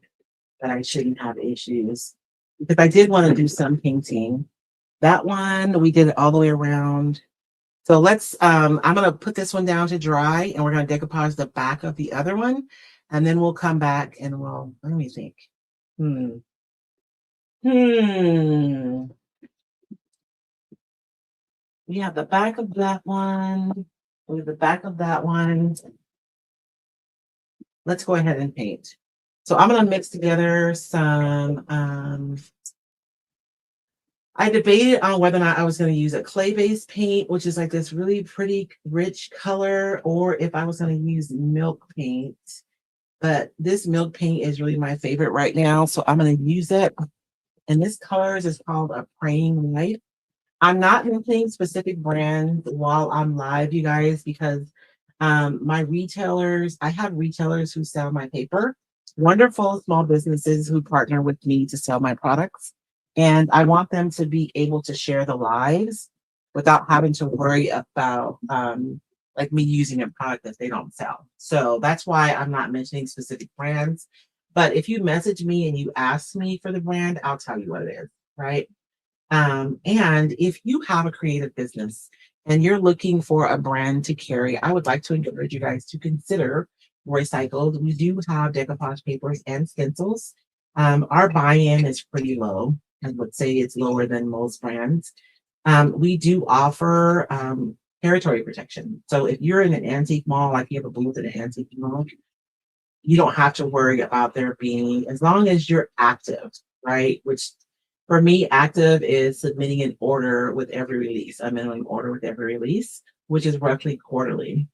Speaker 1: that I shouldn't have issues. Because I did want to do some painting. That one, we did it all the way around. So let's, I'm going to put this one down to dry and we're going to decoupage the back of the other one. And then we'll come back and we'll, let me think. We have the back of that one. We have the back of that one. Let's go ahead and paint. So I'm going to mix together some, I debated on whether or not I was going to use a clay-based paint, which is like this really pretty rich color, or if I was going to use milk paint. But this milk paint is really my favorite right now, so I'm going to use it. And this color is called a Praying Light. I'm not mentioning specific brands while I'm live, you guys, because my retailers, I have retailers who sell my paper, wonderful small businesses who partner with me to sell my products. And I want them to be able to share the lives without having to worry about like me using a product that they don't sell. So that's why I'm not mentioning specific brands. But if you message me and you ask me for the brand, I'll tell you what it is, right? And if you have a creative business and you're looking for a brand to carry, I would like to encourage you guys to consider Roycycled. We do have decoupage papers and stencils. Our buy-in is pretty low. I would say it's lower than most brands. We do offer territory protection. So if you're in an antique mall, like you have a booth in an antique mall, you don't have to worry about there being, as long as you're active, right? Which for me, active is submitting an order with every release, a minimum order with every release, which is roughly quarterly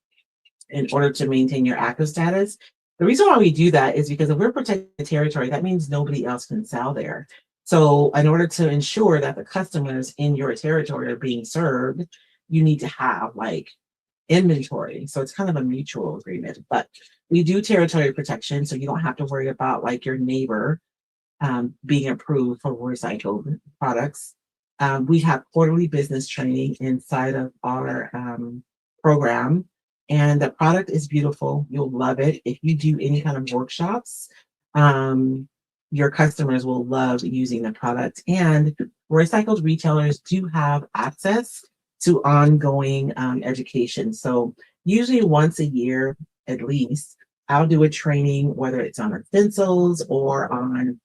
Speaker 1: in order to maintain your active status. The reason why we do that is because if we're protecting the territory, that means nobody else can sell there. So in order to ensure that the customers in your territory are being served, you need to have like inventory. So it's kind of a mutual agreement, but we do territory protection. So you don't have to worry about like your neighbor being approved for recycled products. We have quarterly business training inside of our program, and the product is beautiful. You'll love it. If you do any kind of workshops, your customers will love using the product. And recycled retailers do have access to ongoing education. So usually once a year, at least, I'll do a training, whether it's on stencils or on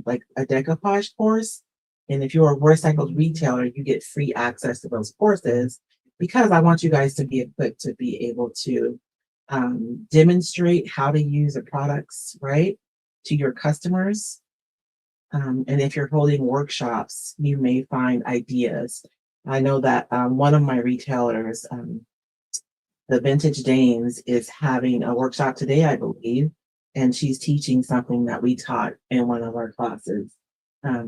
Speaker 1: like a decoupage course. And if you're a recycled retailer, you get free access to those courses because I want you guys to be equipped to be able to demonstrate how to use the products, right, to your customers. And if you're holding workshops, you may find ideas. I know that one of my retailers, the Vintage Danes, is having a workshop today, I believe, and she's teaching something that we taught in one of our classes, I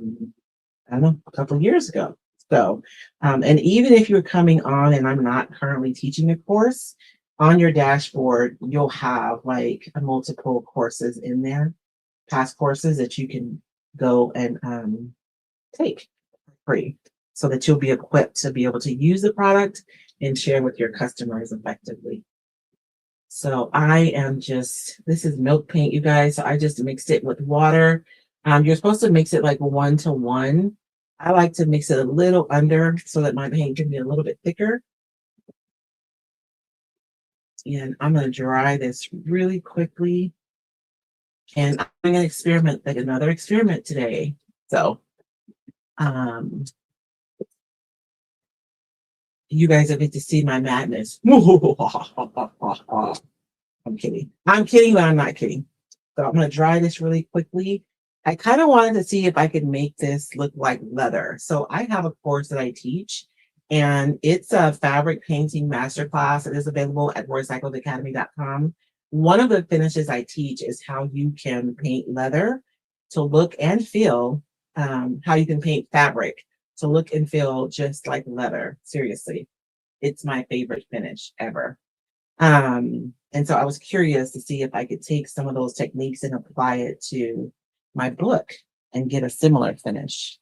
Speaker 1: don't know, a couple of years ago. So, and even if you're coming on and I'm not currently teaching a course, on your dashboard, you'll have like multiple courses in there, past courses that you can go and take free so that you'll be equipped to be able to use the product and share with your customers effectively. So I am just, this is milk paint, you guys. So I just mixed it with water. You're supposed to mix it like 1-to-1. I like to mix it a little under so that my paint can be a little bit thicker. And I'm going to dry this really quickly. And I'm going to experiment, like another experiment today. So you guys will get to see my madness. I'm kidding. I'm kidding, but I'm not kidding. So I'm going to dry this really quickly. I kind of wanted to see if I could make this look like leather. So I have a course that I teach, and it's a fabric painting masterclass. It is available at roycycledacademy.com. One of the finishes I teach is how you can paint leather to look and feel, how you can paint fabric to look and feel just like leather. Seriously, it's my favorite finish ever. And so I was curious to see if I could take some of those techniques and apply it to my book and get a similar finish.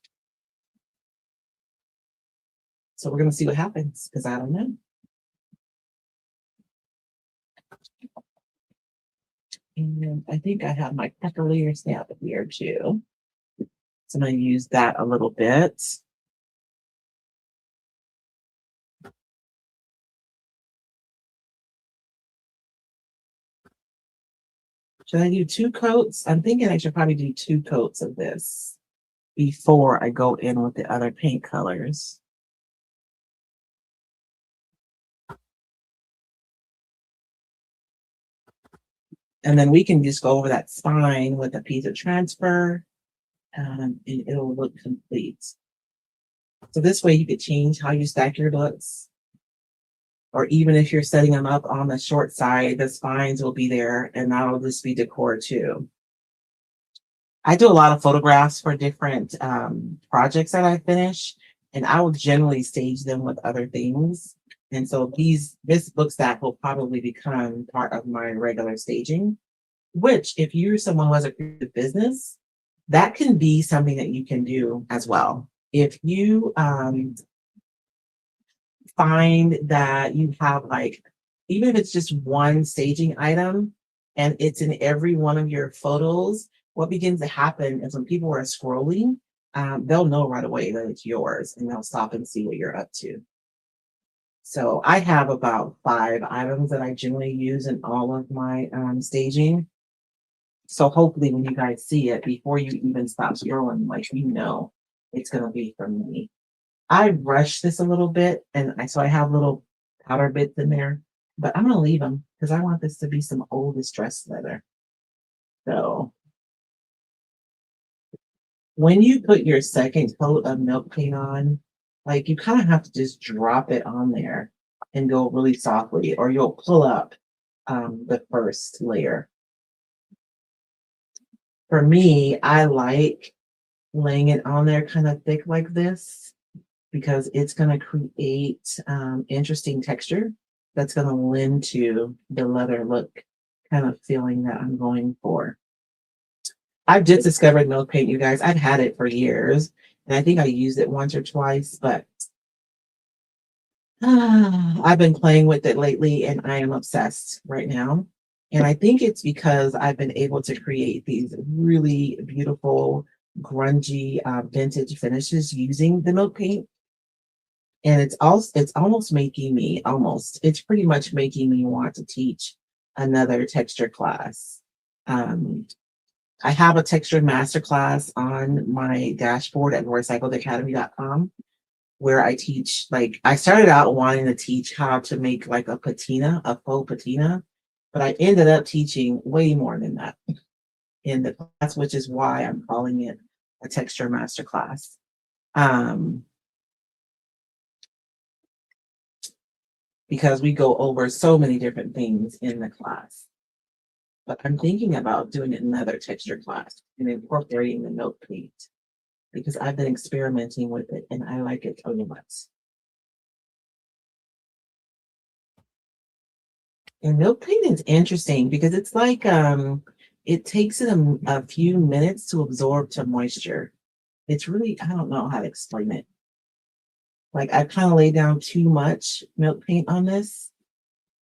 Speaker 1: So we're going to see what happens because I don't know. And I think I have my Pepperleer stamp here too. So I'm going to use that a little bit. Should I do 2 coats? I'm thinking I should probably do 2 coats of this before I go in with the other paint colors. And then we can just go over that spine with a piece of transfer, and it'll look complete. So this way you could change how you stack your books. Or even if you're setting them up on the short side, the spines will be there and that'll just be decor too. I do a lot of photographs for different projects that I finish, and I will generally stage them with other things. And so this book stack will probably become part of my regular staging, which if you're someone who has a creative business, that can be something that you can do as well. If you find that you have like, even if it's just one staging item and it's in every one of your photos, what begins to happen is when people are scrolling, they'll know right away that it's yours and they'll stop and see what you're up to. So I have about 5 items that I generally use in all of my staging. So hopefully when you guys see it, before you even stop scrolling, like, you know, it's going to be from me. I brush this a little bit, and so I have little powder bits in there, but I'm going to leave them because I want this to be some old distressed leather. So when you put your second coat of milk paint on, like, you kind of have to just drop it on there and go really softly, or you'll pull up the first layer. For me, I like laying it on there kind of thick like this because it's going to create interesting texture that's going to lend to the leather look kind of feeling that I'm going for. I've just discovered milk paint, you guys. I've had it for years, and I think I used it once or twice, but I've been playing with it lately, and I am obsessed right now. And I think it's because I've been able to create these really beautiful, grungy, vintage finishes using the milk paint. And it's almost making me, it's pretty much making me want to teach another texture class. I have a texture masterclass on my dashboard at roycycledacademy.com where I teach, like, I started out wanting to teach how to make like a patina, a faux patina, but I ended up teaching way more than that in the class, which is why I'm calling it a texture masterclass. Because we go over so many different things in the class. But I'm thinking about doing another texture class and incorporating the milk paint because I've been experimenting with it and I like it so much. And milk paint is interesting because it's like it takes it a few minutes to absorb to moisture. It's really, I don't know how to explain it. Like, I kind of laid down too much milk paint on this,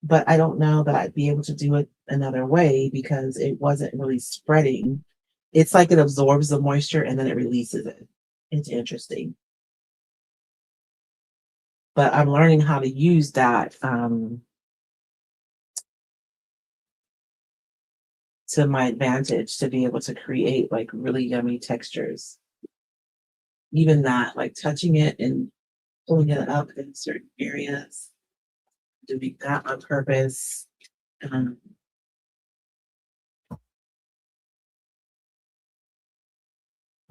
Speaker 1: but I don't know that I'd be able to do it another way because it wasn't really spreading. It's like it absorbs the moisture and then it releases it. It's interesting. But I'm learning how to use that to my advantage to be able to create like really yummy textures. Even that, like touching it and pulling it up in certain areas, doing that on purpose.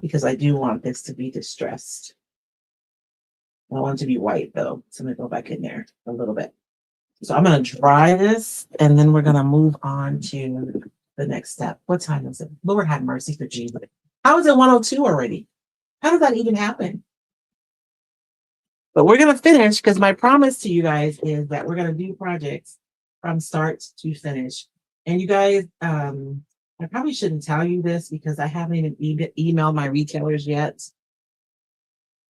Speaker 1: Because I do want this to be distressed. I want it to be white though. So I'm gonna go back in there a little bit. So I'm gonna dry this and then we're gonna move on to the next step. What time is it? Lord have mercy for Jesus. How is it 1:02 already? How did that even happen? But we're gonna finish because my promise to you guys is that we're gonna do projects from start to finish. And you guys, I probably shouldn't tell you this because I haven't even emailed my retailers yet.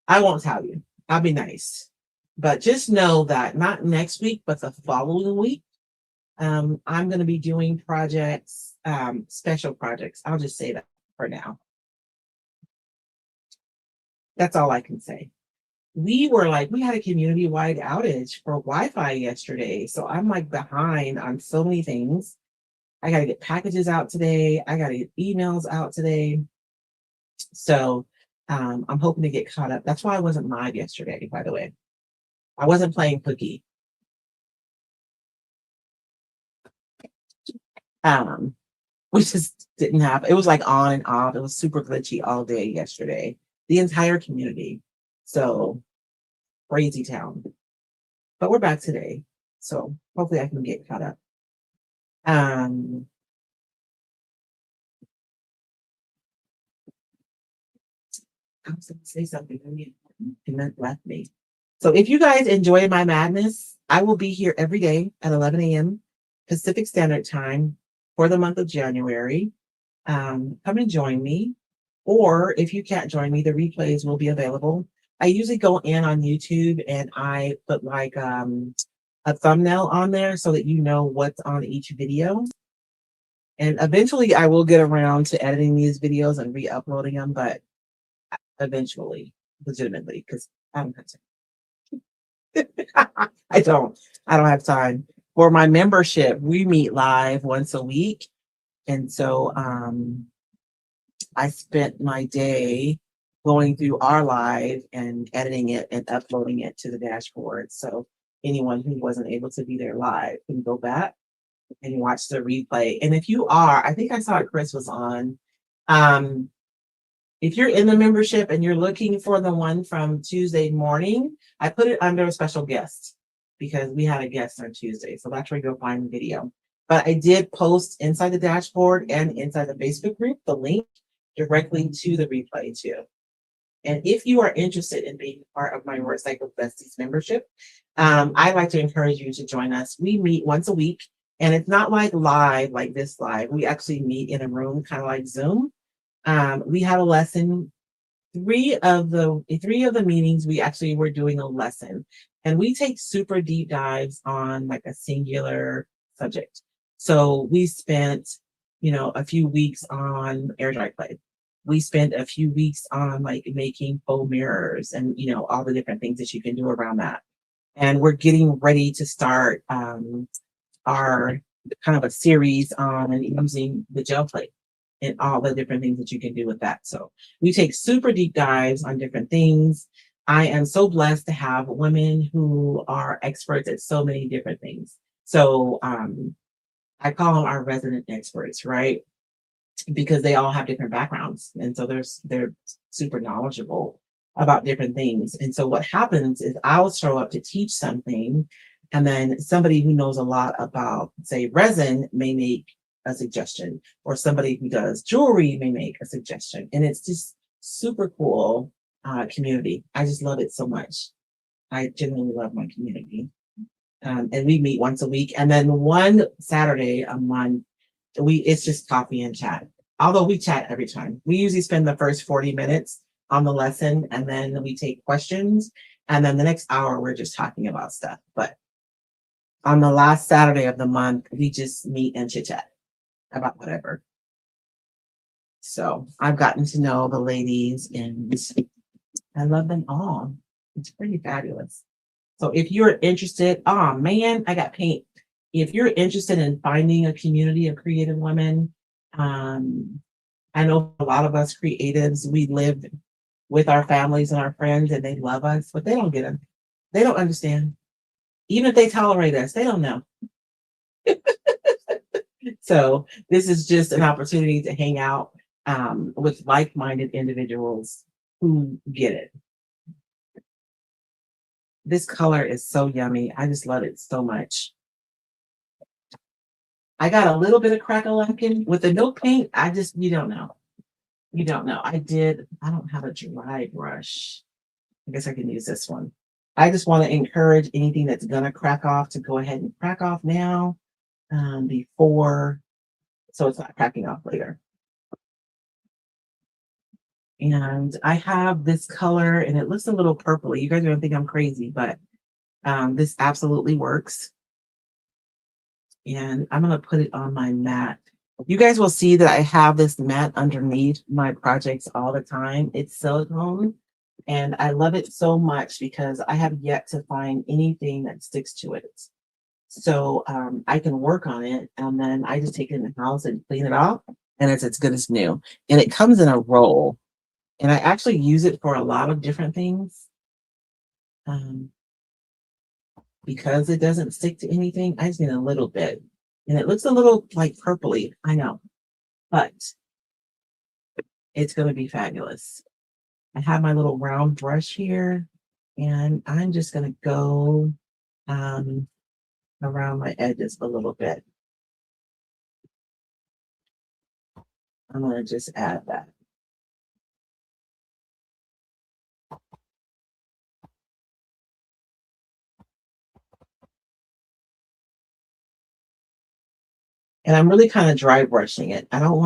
Speaker 1: I won't tell you. I'll be nice. But just know that not next week, but the following week, I'm going to be doing projects, special projects. I'll just say that for now. That's all I can say. We had a community-wide outage for Wi-Fi yesterday. So I'm like behind on so many things. I got to get packages out today. I got to get emails out today. So I'm hoping to get caught up. That's why I wasn't live yesterday, by the way. I wasn't playing cookie. We just didn't have, it was like on and off. It was super glitchy all day yesterday. The entire community. So crazy town. But we're back today. So hopefully I can get caught up. I was going to say something and that left me. So if you guys enjoy my madness, I will be here every day at 11 a.m. Pacific Standard Time for the month of January. Come and join me. Or if you can't join me, the replays will be available. I usually go in on YouTube and I put like a thumbnail on there so that you know what's on each video. And eventually I will get around to editing these videos and re-uploading them, but eventually, legitimately, because I don't have time. I don't have time. For my membership, we meet live once a week. And so I spent my day going through our live and editing it and uploading it to the dashboard. So anyone who wasn't able to be there live can go back and watch the replay. And if you are, I think I saw Chris was on. If you're in the membership and you're looking for the one from Tuesday morning, I put it under a special guest because we had a guest on Tuesday. So that's where you go find the video. But I did post inside the dashboard and inside the Facebook group the link directly to the replay too. And if you are interested in being part of my Roycycled Besties membership, I'd like to encourage you to join us. We meet once a week, and it's not like live, like this live. We actually meet in a room, kind of like Zoom. We had a lesson. Three of the meetings, we actually were doing a lesson, and we take super deep dives on like a singular subject. So we spent, a few weeks on air dry clay. We spent a few weeks on like making faux mirrors and, all the different things that you can do around that. And we're getting ready to start our kind of a series on using the gel plate and all the different things that you can do with that. So we take super deep dives on different things. I am so blessed to have women who are experts at so many different things. So I call them our resident experts, right? Because they all have different backgrounds. And so they're super knowledgeable about different things. And so what happens is I'll show up to teach something, and then somebody who knows a lot about, say, resin may make a suggestion, or somebody who does jewelry may make a suggestion. And it's just super cool community. I just love it so much. I genuinely love my community. And we meet once a week. And then one Saturday a month, it's just coffee and chat. Although we chat every time. We usually spend the first 40 minutes on the lesson, and then we take questions. And then the next hour, we're just talking about stuff. But on the last Saturday of the month, we just meet and chit chat about whatever. So I've gotten to know the ladies and I love them all. It's pretty fabulous. So if you're interested, oh man, I got paint. If you're interested in finding a community of creative women, I know a lot of us creatives, we live with our families and our friends and they love us, but they don't get them. They don't understand. Even if they tolerate us, they don't know. So this is just an opportunity to hang out with like-minded individuals who get it. This color is so yummy. I just love it so much. I got a little bit of crack-a-lackin' with the milk paint. You don't know. You don't know. I don't have a dry brush. I guess I can use this one. I just want to encourage anything that's gonna crack off to go ahead and crack off now, before, so it's not cracking off later. And I have this color and it looks a little purpley. You guys are gonna think I'm crazy, but this absolutely works. And I'm gonna put it on my mat. You guys will see that I have this mat underneath my projects all the time. It's silicone and I love it so much because I have yet to find anything that sticks to it. So I can work on it and then I just take it in the house and clean it off and it's as good as new. And it comes in a roll. And I actually use it for a lot of different things. Because it doesn't stick to anything, I just need a little bit. And it looks a little like purpley, I know, but it's going to be fabulous. I have my little round brush here, and I'm just going to go around my edges a little bit. I'm going to just add that. And I'm really kind of dry brushing it. I don't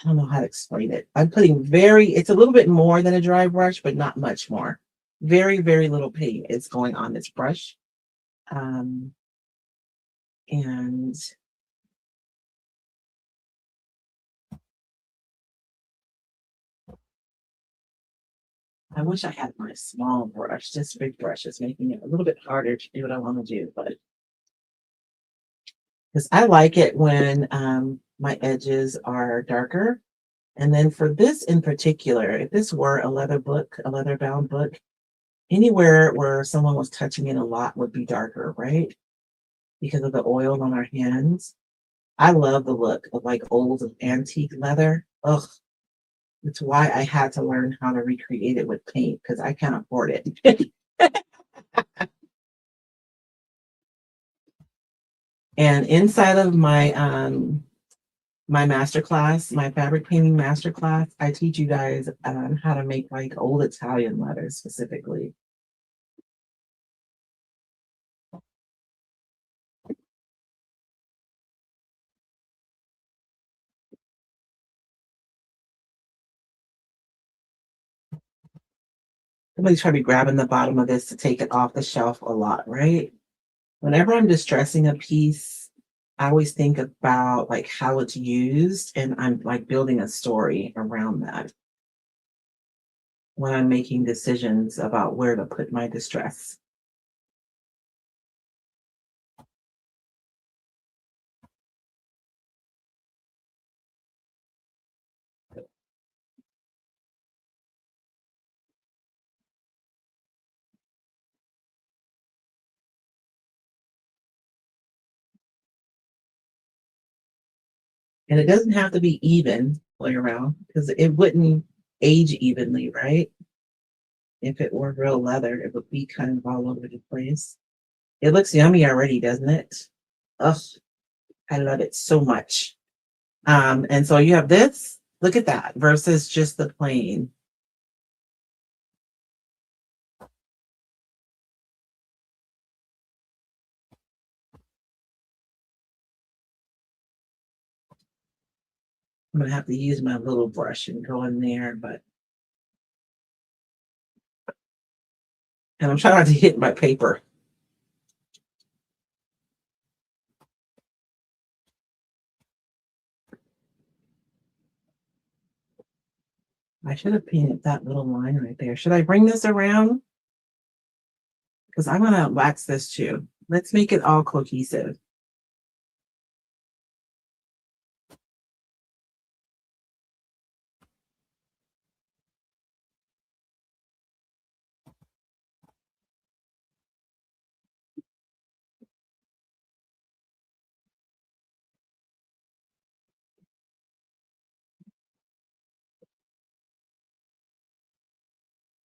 Speaker 1: know how to explain it. I'm putting it's a little bit more than a dry brush, but not much more. Very, very little paint is going on this brush. And I wish I had my small brush. This big brush is making it a little bit harder to do what I want to do, but because I like it when my edges are darker. And then for this in particular, if this were a leather book, a leather bound book, anywhere where someone was touching it a lot would be darker, right? Because of the oil on our hands. I love the look of like old antique leather. Ugh. It's why I had to learn how to recreate it with paint because I can't afford it. And inside of my my masterclass, my fabric painting masterclass, I teach you guys how to make like old Italian leather specifically. Somebody's probably grabbing the bottom of this to take it off the shelf a lot, right? Whenever I'm distressing a piece, I always think about like how it's used and I'm like building a story around that when I'm making decisions about where to put my distress. And it doesn't have to be even way around because it wouldn't age evenly, right? If it were real leather, it would be kind of all over the place. It looks yummy already, doesn't it? Ugh, I love it so much. And so you have this, look at that, versus just the plain. I'm gonna have to use my little brush and go in there, but and I'm trying not to hit my paper. I should have painted that little line right there. Should I bring this around? Because I'm gonna wax this too. Let's make it all cohesive.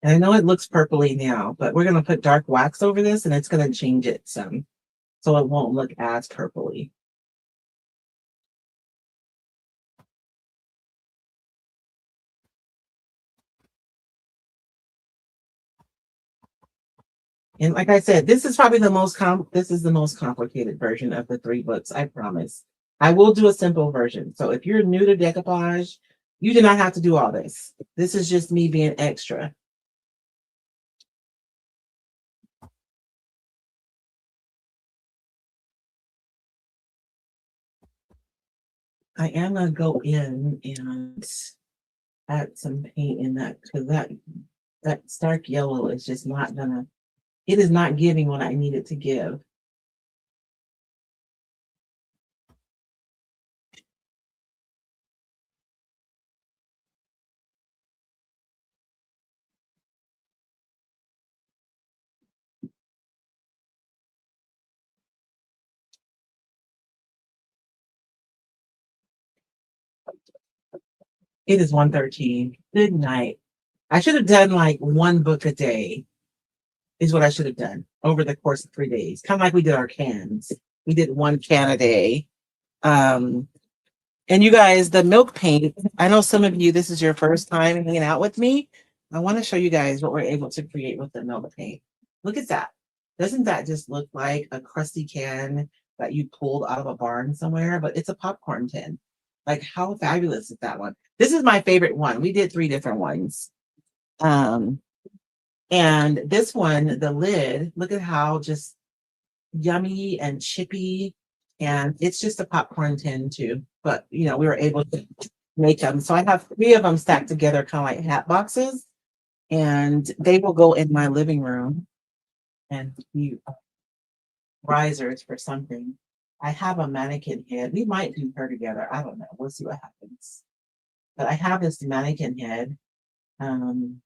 Speaker 1: And I know it looks purpley now, but we're gonna put dark wax over this and it's gonna change it some. So it won't look as purpley. And like I said, this is probably the most this is the most complicated version of the 3 books, I promise. I will do a simple version. So if you're new to decoupage, you do not have to do all this. This is just me being extra. I am gonna go in and add some paint in that because that stark yellow is just not gonna, it is not giving what I need it to give. It is 1:13. Good night. I should have done like 1 book a day, is what I should have done over the course of 3 days. Kind of like we did our cans. We did 1 can a day. And you guys, the milk paint, I know some of you, this is your first time hanging out with me. I want to show you guys what we're able to create with the milk paint. Look at that. Doesn't that just look like a crusty can that you pulled out of a barn somewhere? But it's a popcorn tin. Like, how fabulous is that one? This is my favorite one. We did 3 different ones. And this one, the lid, look at how just yummy and chippy. And it's just a popcorn tin too. But, you know, we were able to make them. So I have 3 of them stacked together, kind of like hat boxes. And they will go in my living room and be risers for something. I have a mannequin head. We might do her together. I don't know. We'll see what happens. But I have this mannequin head in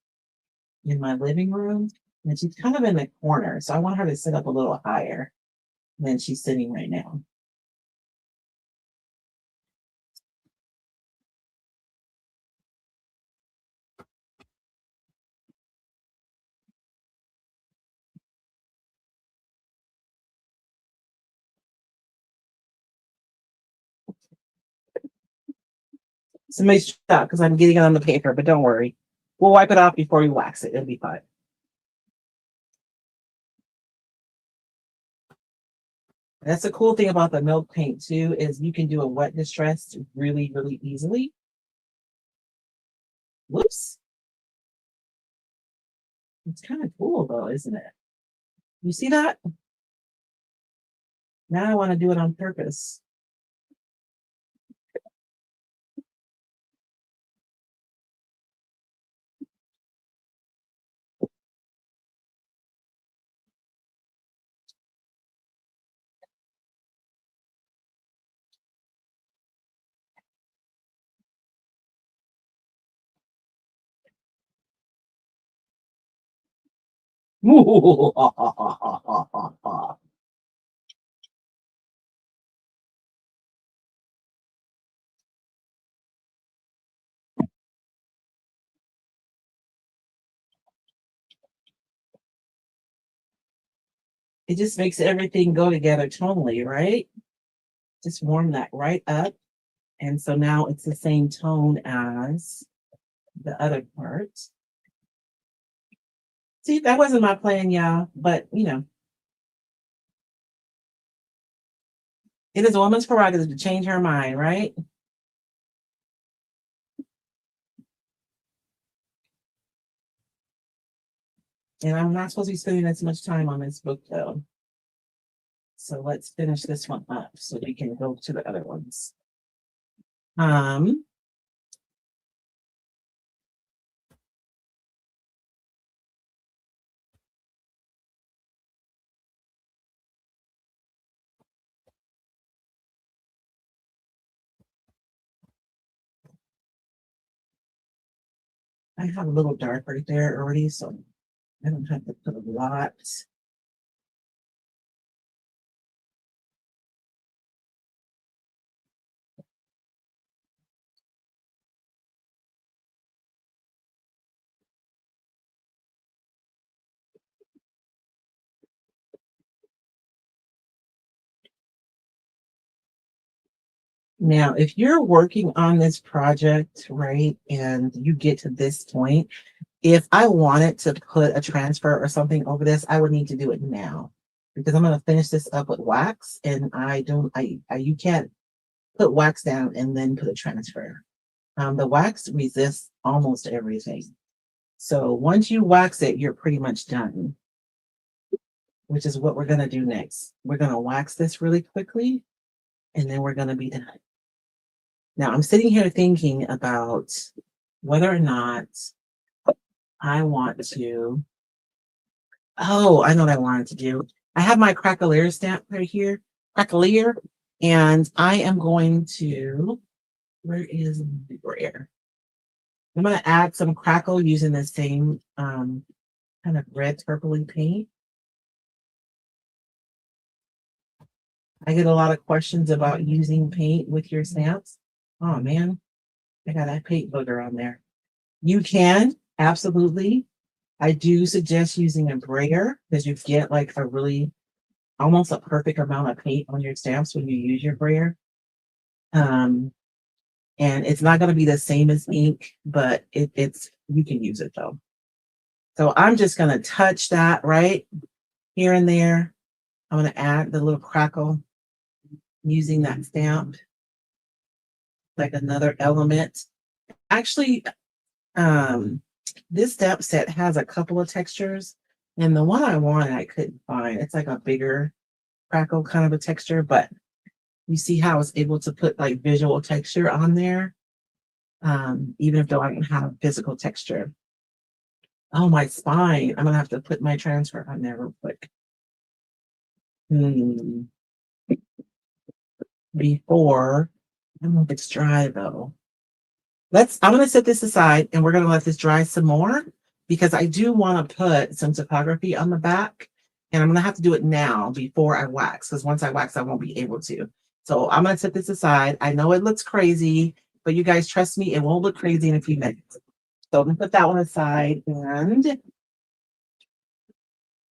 Speaker 1: my living room, and she's kind of in the corner. So I want her to sit up a little higher than she's sitting right now. Somebody stop because I'm getting it on the paper, but don't worry. We'll wipe it off before we wax it. It'll be fine. That's the cool thing about the milk paint too, is you can do a wet distress really, really easily. Whoops. It's kind of cool though, isn't it? You see that? Now I want to do it on purpose. It just makes everything go together tonally, right? Just warm that right up. And so now it's the same tone as the other part. See, that wasn't my plan, y'all, but you know, it is a woman's prerogative to change her mind, right? And I'm not supposed to be spending as much time on this book though. So let's finish this one up so we can go to the other ones. I have a little dark right there already, so I don't have to put a lot. Now, if you're working on this project, right, and you get to this point, if I wanted to put a transfer or something over this, I would need to do it now because I'm going to finish this up with wax, and you can't put wax down and then put a transfer. The wax resists almost everything. So once you wax it, you're pretty much done, which is what we're going to do next. We're going to wax this really quickly, and then we're going to be done. Now I'm sitting here thinking about whether or not I want to. Oh, I know what I wanted to do. I have my crackleer stamp right here, crackleer, and I am going to. Where is my brayer? I'm going to add some crackle using the same kind of red purpley paint. I get a lot of questions about using paint with your stamps. Oh man, I got that paint booger on there. You can, absolutely. I do suggest using a brayer because you get like a really, almost a perfect amount of paint on your stamps when you use your brayer. And it's not going to be the same as ink, but it's you can use it though. So I'm just going to touch that right here and there. I'm going to add the little crackle using that stamp, like another element. Actually, this stamp set has a couple of textures, and the one I wanted I couldn't find. It's like a bigger crackle kind of a texture, but you see how I was able to put like visual texture on there, even if I don't have physical texture. Oh, my spine. I'm gonna have to put my transfer on there real quick. Before, I don't know if it's dry though. I'm gonna set this aside and we're gonna let this dry some more because I do want to put some typography on the back, and I'm gonna have to do it now before I wax, because once I wax, I won't be able to. So I'm gonna set this aside. I know it looks crazy, but you guys trust me, it won't look crazy in a few minutes. So I'm gonna put that one aside, and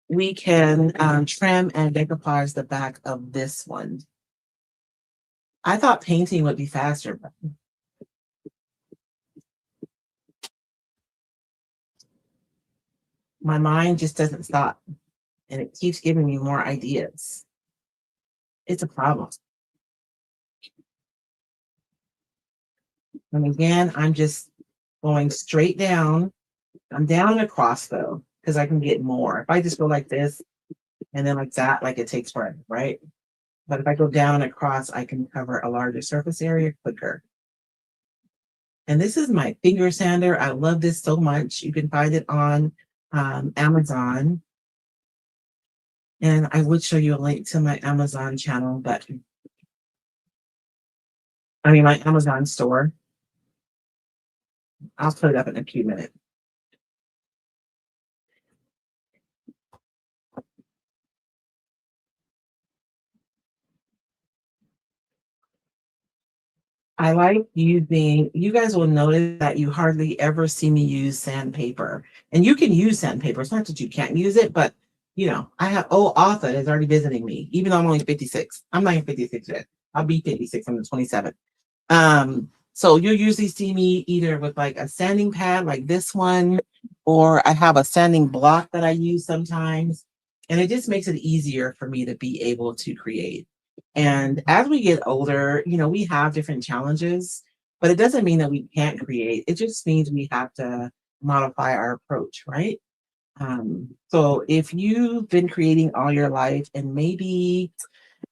Speaker 1: we can trim and decoupage the back of this one. I thought painting would be faster, but my mind just doesn't stop, and it keeps giving me more ideas. It's a problem. And again, I'm just going straight down. I'm down and across though, because I can get more. If I just go like this and then like that, like it takes forever, right? But if I go down and across, I can cover a larger surface area quicker. And this is my finger sander. I love this so much. You can find it on Amazon. And I would show you a link to my Amazon channel, but I mean my Amazon store. I'll put it up in a few minutes. I like using, you guys will notice that you hardly ever see me use sandpaper. And you can use sandpaper. It's not that you can't use it, but you know, I have, Arthur is already visiting me, even though I'm only 56. I'm not even 56 yet. I'll be 56 on the 27th. So you'll usually see me either with like a sanding pad like this one, or I have a sanding block that I use sometimes. And it just makes it easier for me to be able to create. And as we get older, you know, we have different challenges, but it doesn't mean that we can't create. It just means we have to modify our approach, right? So if you've been creating all your life and maybe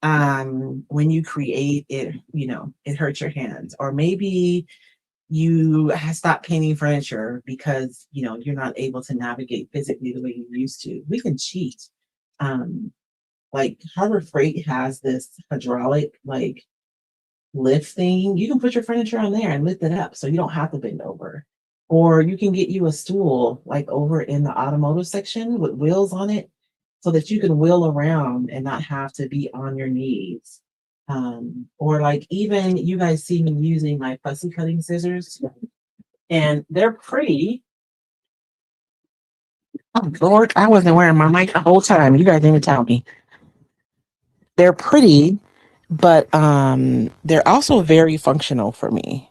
Speaker 1: when you create it, you know, it hurts your hands, or maybe you stop painting furniture because, you know, you're not able to navigate physically the way you used to, we can cheat. Like Harbor Freight has this hydraulic like lift thing. You can put your furniture on there and lift it up so you don't have to bend over. Or you can get you a stool like over in the automotive section with wheels on it so that you can wheel around and not have to be on your knees. Or like even you guys see me using my fussy cutting scissors, and they're pretty. Oh Lord, I wasn't wearing my mic the whole time. You guys didn't tell me. They're pretty, but they're also very functional for me.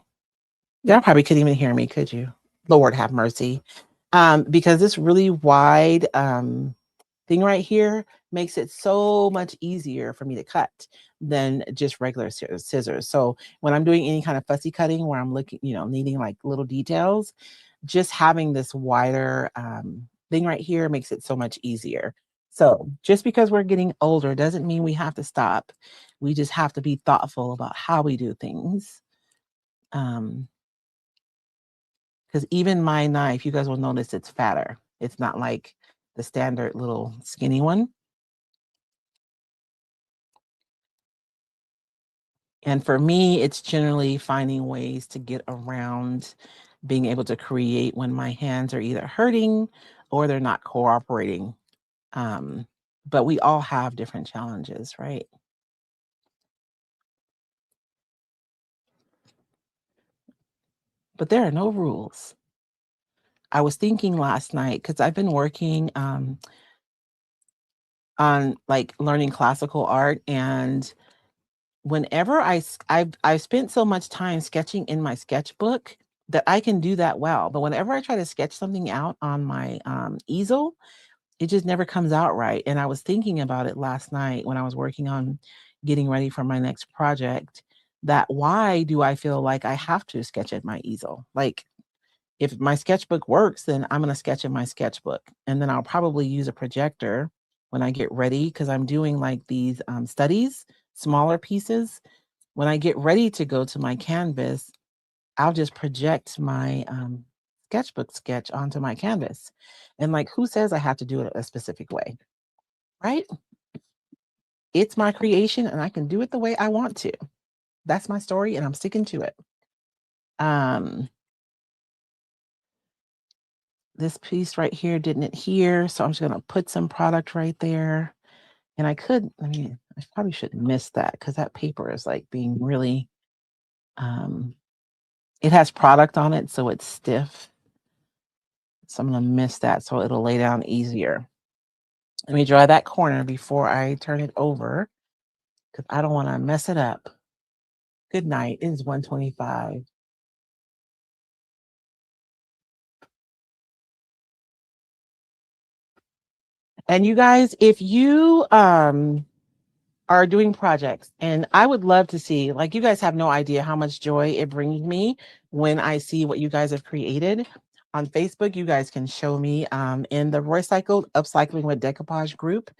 Speaker 1: Y'all probably couldn't even hear me, could you? Lord have mercy. Because this really wide thing right here makes it so much easier for me to cut than just regular scissors. So when I'm doing any kind of fussy cutting where I'm looking, needing like little details, just having this wider thing right here makes it so much easier. So just because we're getting older doesn't mean we have to stop. We just have to be thoughtful about how we do things. Because even my knife, you guys will notice it's fatter. It's not like the standard little skinny one. And for me, it's generally finding ways to get around being able to create when my hands are either hurting or they're not cooperating. But we all have different challenges, right? But there are no rules. I was thinking last night because I've been working on like learning classical art, and whenever I've spent so much time sketching in my sketchbook that I can do that well. But whenever I try to sketch something out on my easel, it just never comes out right. And I was thinking about it last night when I was working on getting ready for my next project, that why do I feel like I have to sketch at my easel? Like if my sketchbook works, then I'm going to sketch in my sketchbook. And then I'll probably use a projector when I get ready because I'm doing like these studies, smaller pieces. When I get ready to go to my canvas, I'll just project my sketchbook sketch onto my canvas. And like, who says I have to do it a specific way? Right? It's my creation and I can do it the way I want to. That's my story and I'm sticking to it. This piece right here didn't adhere, so I'm just going to put some product right there. And I probably shouldn't miss that because that paper is like being really, it has product on it, so it's stiff. So I'm going to miss that so it'll lay down easier. Let me dry that corner before I turn it over because I don't want to mess it up. Good night. It is 1:25. And you guys, if you are doing projects, and I would love to see, like, you guys have no idea how much joy it brings me when I see what you guys have created. On Facebook, you guys can show me in the Roycycled Upcycling with Decoupage group.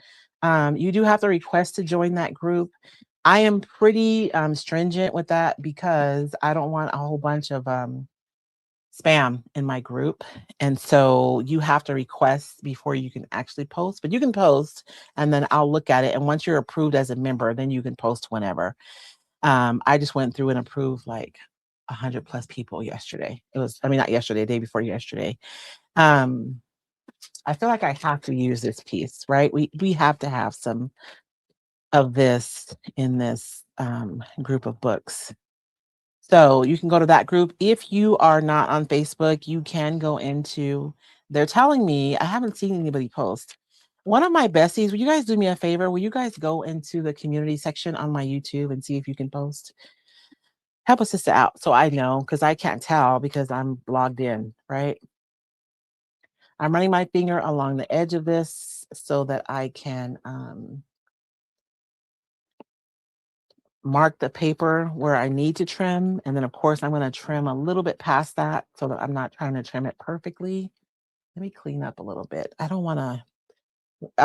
Speaker 1: You do have to request to join that group. I am pretty stringent with that because I don't want a whole bunch of spam in my group. And so you have to request before you can actually post, but you can post and then I'll look at it. And once you're approved as a member, then you can post whenever. I just went through and approved like 100 plus people yesterday. Not yesterday, day before yesterday. I feel like I have to use this piece, right? We have to have some of this in this group of books. So you can go to that group. If you are not on Facebook, you can go into, they're telling me, I haven't seen anybody post. One of my besties, will you guys do me a favor? Will you guys go into the community section on my YouTube and see if you can post? Help a sister out so I know, because I can't tell because I'm logged in, right? I'm running my finger along the edge of this so that I can mark the paper where I need to trim. And then of course I'm going to trim a little bit past that so that I'm not trying to trim it perfectly. Let me clean up a little bit. I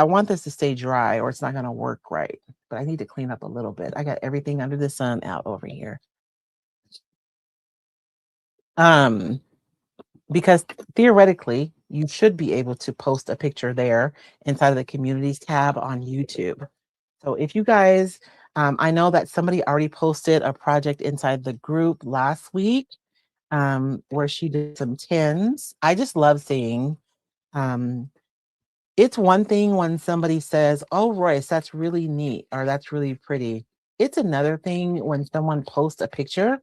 Speaker 1: want this to stay dry or it's not going to work right, but I need to clean up a little bit. I got everything under the sun out over here. Because theoretically you should be able to post a picture there inside of the communities tab on YouTube. So if you guys, I know that somebody already posted a project inside the group last week where she did some tins. I just love seeing. It's one thing when somebody says, "Oh, Royce, that's really neat," or "That's really pretty." It's another thing when someone posts a picture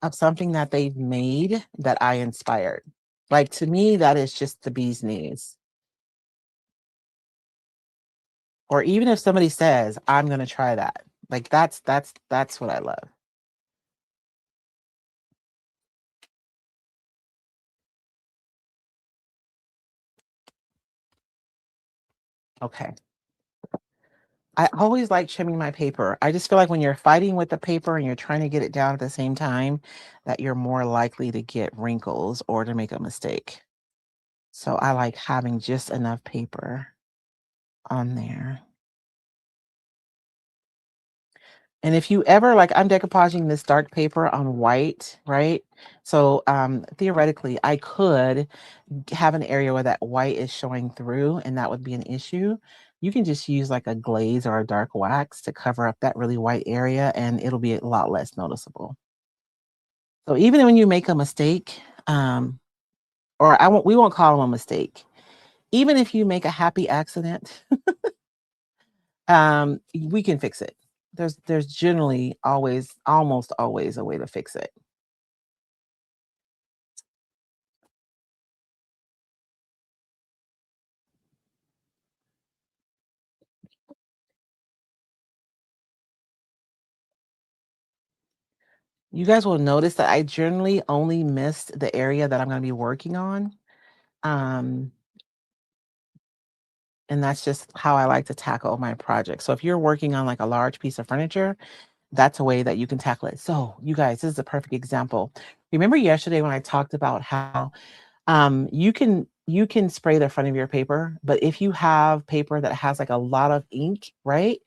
Speaker 1: of something that they've made that I inspired. Like to me, that is just the bee's knees. Or even if somebody says, "I'm going to try that," like that's what I love. Okay. I always like trimming my paper. I just feel like when you're fighting with the paper and you're trying to get it down at the same time, that you're more likely to get wrinkles or to make a mistake. So I like having just enough paper on there. And if you ever like, I'm decoupaging this dark paper on white, right? So theoretically, I could have an area where that white is showing through, and that would be an issue. You can just use like a glaze or a dark wax to cover up that really white area, and it'll be a lot less noticeable. So even when you make a mistake, or we won't call them a mistake. Even if you make a happy accident, we can fix it. There's generally always, almost always, a way to fix it. You guys will notice that I generally only missed the area that I'm going to be working on. Um, and that's just how I like to tackle my project. So if you're working on like a large piece of furniture, that's a way that you can tackle it. So you guys, this is a perfect example. Remember yesterday when I talked about how you can spray the front of your paper, but if you have paper that has like a lot of ink, right?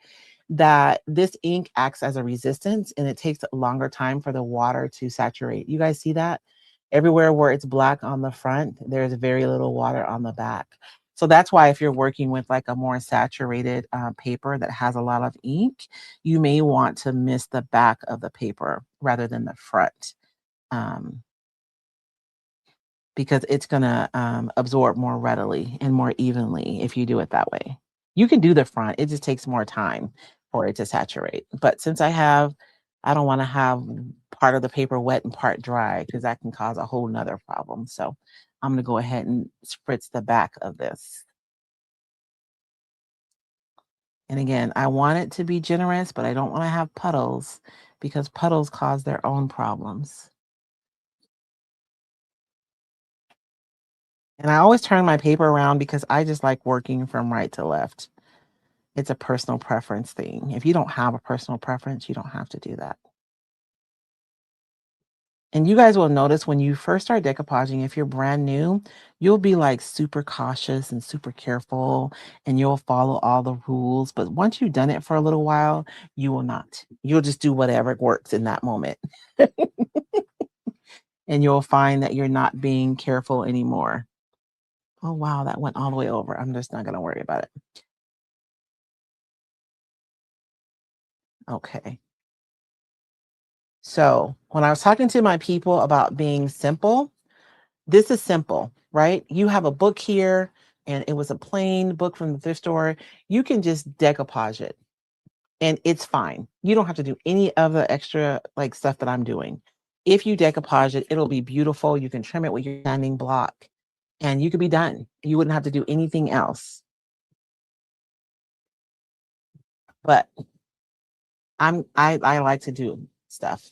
Speaker 1: That this ink acts as a resistance and it takes a longer time for the water to saturate. You guys see that? Everywhere where it's black on the front, there's very little water on the back. So that's why if you're working with like a more saturated paper that has a lot of ink, you may want to mist the back of the paper rather than the front. Um, because it's going to absorb more readily and more evenly if you do it that way. You can do the front, it just takes more time for it to saturate. But since I don't want to have part of the paper wet and part dry because that can cause a whole nother problem. So I'm going to go ahead and spritz the back of this. And again, I want it to be generous, but I don't want to have puddles because puddles cause their own problems. And I always turn my paper around because I just like working from right to left. It's a personal preference thing. If you don't have a personal preference, you don't have to do that. And you guys will notice when you first start decoupaging, if you're brand new, you'll be like super cautious and super careful and you'll follow all the rules. But once you've done it for a little while, you will not. You'll just do whatever works in that moment. And you'll find that you're not being careful anymore. Oh, wow, that went all the way over. I'm just not going to worry about it. Okay. So when I was talking to my people about being simple, this is simple, right? You have a book here and it was a plain book from the thrift store. You can just decoupage it and it's fine. You don't have to do any of the extra like stuff that I'm doing. If you decoupage it, it'll be beautiful. You can trim it with your sanding block and you could be done. You wouldn't have to do anything else. But I like to do stuff.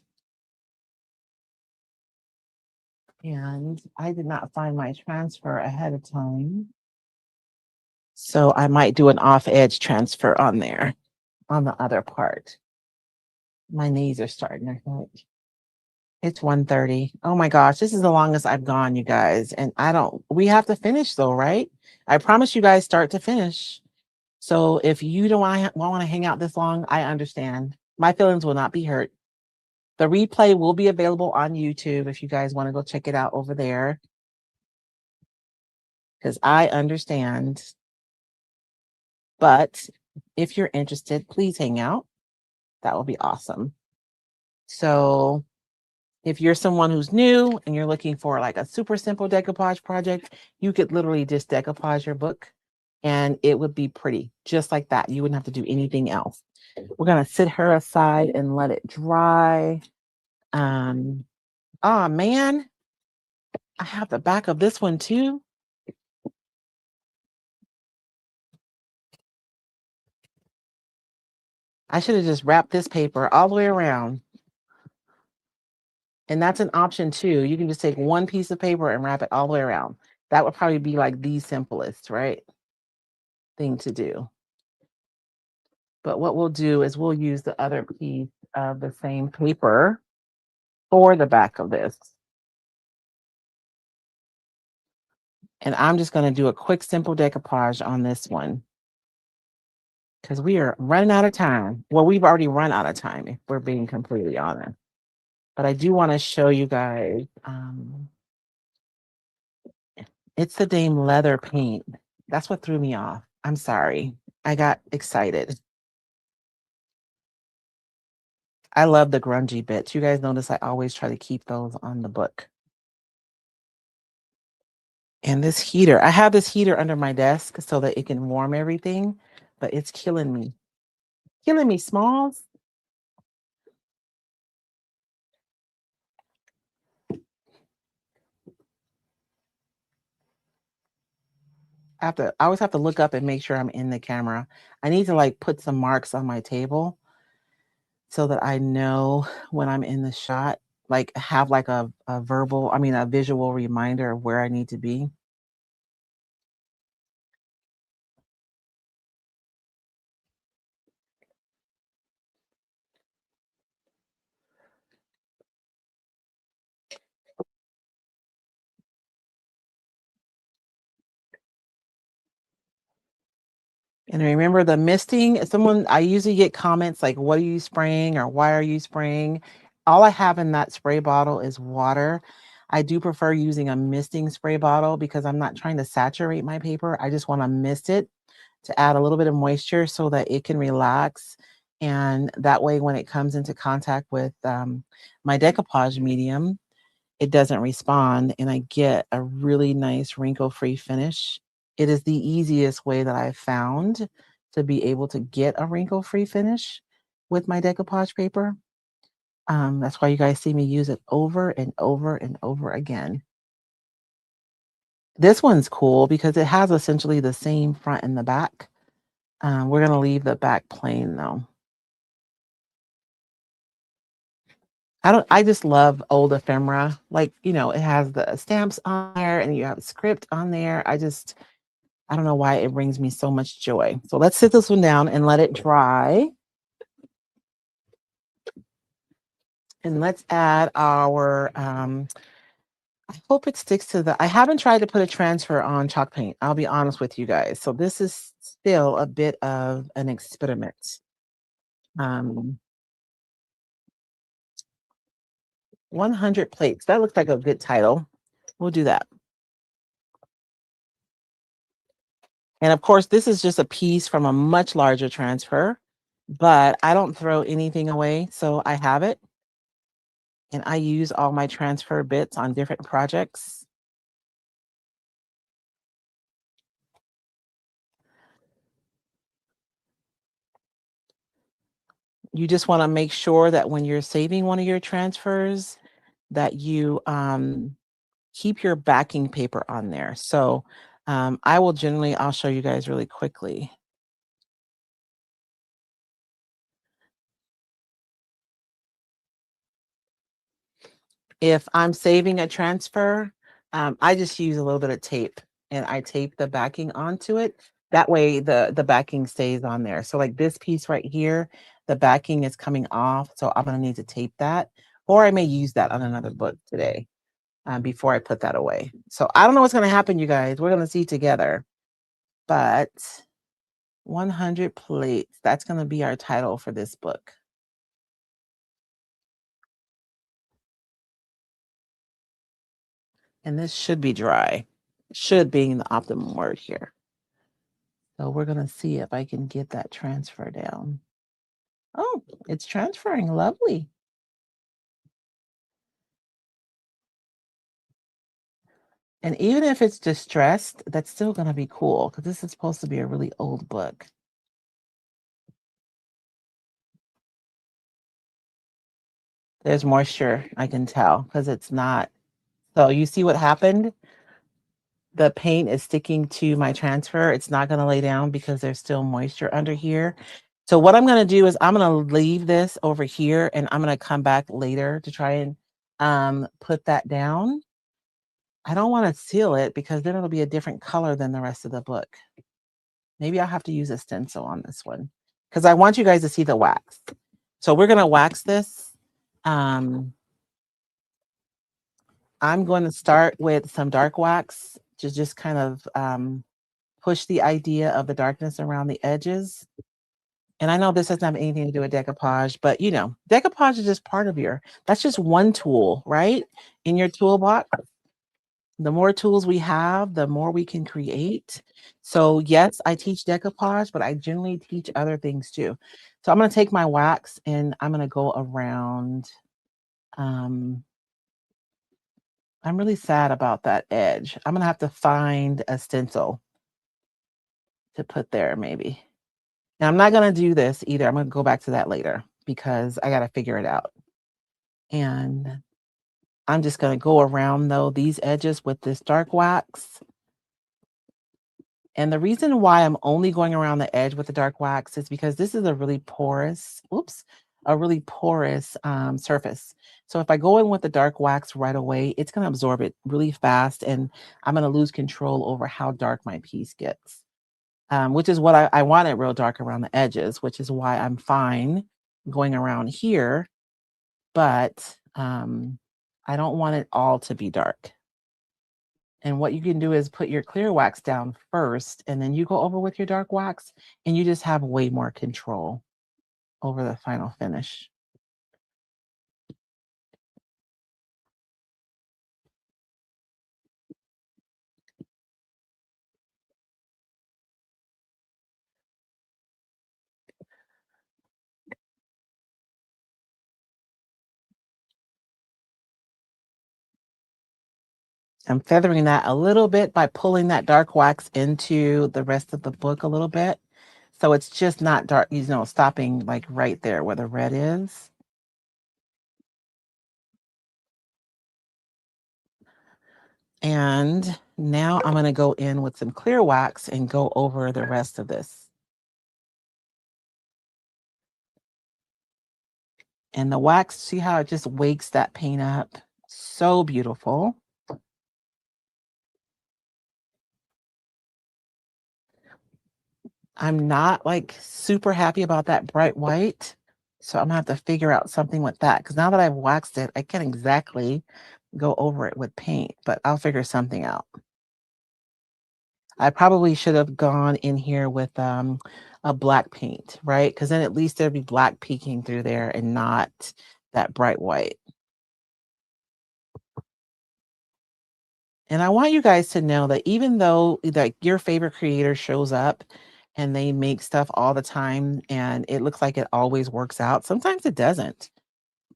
Speaker 1: And I did not find my transfer ahead of time. So I might do an off edge transfer on there on the other part. My knees are starting to hurt. It's 1:30. Oh my gosh, this is the longest I've gone, you guys. And we have to finish though, right? I promise you guys start to finish. So if you don't want to hang out this long, I understand. My feelings will not be hurt. The replay will be available on YouTube if you guys want to go check it out over there. Because I understand. But if you're interested, please hang out. That would be awesome. So if you're someone who's new and you're looking for like a super simple decoupage project, you could literally just decoupage your book and it would be pretty, just like that. You wouldn't have to do anything else. We're going to sit her aside and let it dry. Oh man, I have the back of this one too. I should have just wrapped this paper all the way around. And that's an option too. You can just take one piece of paper and wrap it all the way around. That would probably be like the simplest, right? thing to do. But what we'll do is we'll use the other piece of the same paper for the back of this. And I'm just going to do a quick, simple decoupage on this one because we are running out of time. Well, we've already run out of time, if we're being completely honest. But I do want to show you guys. It's the Dame leather paint. That's what threw me off. I'm sorry. I got excited. I love the grungy bits. You guys notice I always try to keep those on the book. And this heater, I have this heater under my desk so that it can warm everything, but it's killing me. Killing me, Smalls. I always have to look up and make sure I'm in the camera. I need to like put some marks on my table so that I know when I'm in the shot, like have like a visual reminder of where I need to be. And remember the misting, I usually get comments like, what are you spraying or why are you spraying? All I have in that spray bottle is water. I do prefer using a misting spray bottle because I'm not trying to saturate my paper. I just want to mist it to add a little bit of moisture so that it can relax. And that way, when it comes into contact with my decoupage medium, it doesn't respond and I get a really nice wrinkle-free finish. It is the easiest way that I've found to be able to get a wrinkle-free finish with my decoupage paper. That's why you guys see me use it over and over and over again. This one's cool because it has essentially the same front and the back. We're going to leave the back plain though. I just love old ephemera. Like, it has the stamps on there and you have a script on there. I don't know why it brings me so much joy. So let's sit this one down and let it dry. And let's add our, I hope it sticks to I haven't tried to put a transfer on chalk paint. I'll be honest with you guys. So this is still a bit of an experiment. 100 plates. That looks like a good title. We'll do that. And of course, this is just a piece from a much larger transfer, but I don't throw anything away. So I have it. And I use all my transfer bits on different projects. You just want to make sure that when you're saving one of your transfers, that you keep your backing paper on there. So I'll show you guys really quickly. If I'm saving a transfer, I just use a little bit of tape and I tape the backing onto it. That way the backing stays on there. So like this piece right here, the backing is coming off. So I'm going to need to tape that, or I may use that on another book today before I put that away. So I don't know what's going to happen, you guys. We're going to see together. But 100 plates, that's going to be our title for this book. And this should be dry. Should being the optimum word here. So we're going to see if I can get that transfer down. Oh, it's transferring. Lovely. And even if it's distressed, that's still going to be cool because this is supposed to be a really old book. There's moisture, I can tell, because it's not. So you see what happened? The paint is sticking to my transfer. It's not going to lay down because there's still moisture under here. So what I'm going to do is I'm going to leave this over here and I'm going to come back later to try and put that down. I don't want to seal it because then it'll be a different color than the rest of the book. Maybe I'll have to use a stencil on this one because I want you guys to see the wax. So we're going to wax this. I'm going to start with some dark wax to just kind of push the idea of the darkness around the edges. And I know this doesn't have anything to do with decoupage, but you know, decoupage is just part of that's just one tool, right? In your toolbox. The more tools we have, the more we can create. So yes, I teach decoupage, but I generally teach other things too. So I'm going to take my wax and I'm going to go around. I'm really sad about that edge. I'm going to have to find a stencil to put there maybe. Now I'm not going to do this either. I'm going to go back to that later because I got to figure it out. And I'm just going to go around though these edges with this dark wax. And the reason why I'm only going around the edge with the dark wax is because this is a really porous, surface. So if I go in with the dark wax right away, it's going to absorb it really fast and I'm going to lose control over how dark my piece gets, which is what I want it real dark around the edges, which is why I'm fine going around here. But I don't want it all to be dark. And what you can do is put your clear wax down first, and then you go over with your dark wax, and you just have way more control over the final finish. I'm feathering that a little bit by pulling that dark wax into the rest of the book a little bit. So it's just not dark, stopping like right there where the red is. And now I'm going to go in with some clear wax and go over the rest of this. And the wax, see how it just wakes that paint up? So beautiful. I'm not like super happy about that bright white. So I'm gonna have to figure out something with that. Because now that I've waxed it, I can't exactly go over it with paint, but I'll figure something out. I probably should have gone in here with a black paint, right? Because then at least there'd be black peeking through there and not that bright white. And I want you guys to know that even though like your favorite creator shows up and they make stuff all the time and it looks like it always works out, sometimes it doesn't.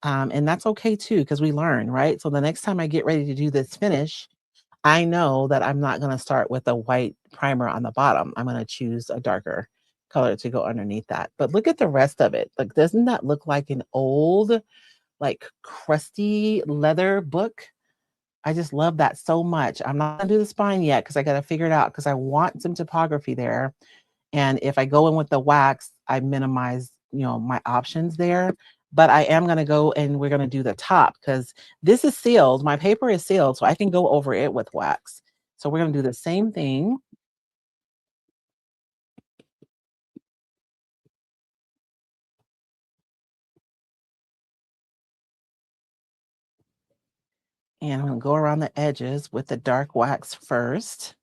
Speaker 1: And that's okay too, because we learn, right? So the next time I get ready to do this finish, I know that I'm not going to start with a white primer on the bottom. I'm going to choose a darker color to go underneath that. But look at the rest of it. Like, doesn't that look like an old, like crusty leather book? I just love that so much. I'm not gonna do the spine yet because I got to figure it out because I want some topography there. And if I go in with the wax, I minimize, my options there. But I am going to go and we're going to do the top because this is sealed. My paper is sealed, so I can go over it with wax. So we're going to do the same thing. And I'm going to go around the edges with the dark wax first.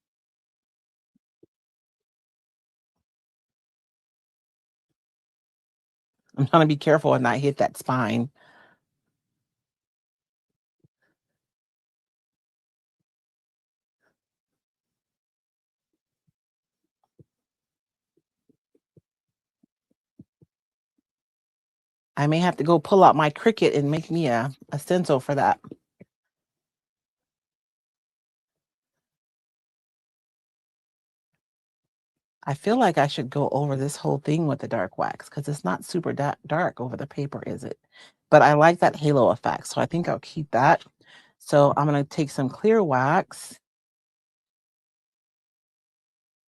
Speaker 1: I'm trying to be careful and not hit that spine. I may have to go pull out my Cricut and make me a stencil for that. I feel like I should go over this whole thing with the dark wax because it's not super dark over the paper, is it? But I like that halo effect, so I think I'll keep that. So I'm going to take some clear wax.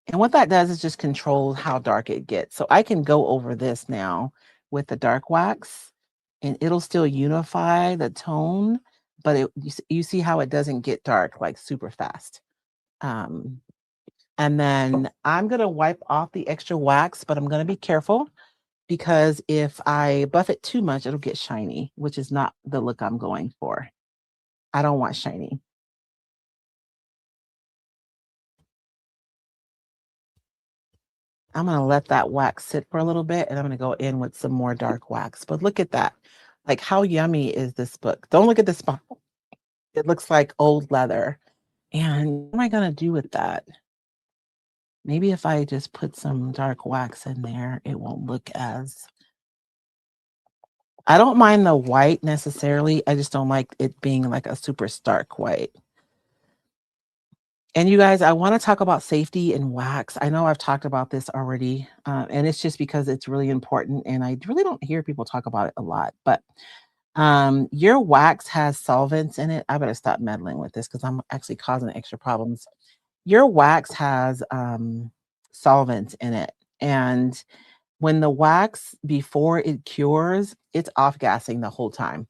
Speaker 1: And what that does is just control how dark it gets. So I can go over this now with the dark wax and it'll still unify the tone, but you see how it doesn't get dark like super fast. And then I'm going to wipe off the extra wax, but I'm going to be careful because if I buff it too much, it'll get shiny, which is not the look I'm going for. I don't want shiny. I'm going to let that wax sit for a little bit and I'm going to go in with some more dark wax. But look at that. Like, how yummy is this book? Don't look at this bottle. It looks like old leather. And what am I going to do with that? Maybe if I just put some dark wax in there, it won't look as... I don't mind the white necessarily. I just don't like it being like a super stark white. And you guys, I want to talk about safety and wax. I know I've talked about this already, and it's just because it's really important, and I really don't hear people talk about it a lot. But your wax has solvents in it. I better stop meddling with this because I'm actually causing extra problems. Your wax has solvents in it, and when the wax, before it cures, it's off-gassing the whole time.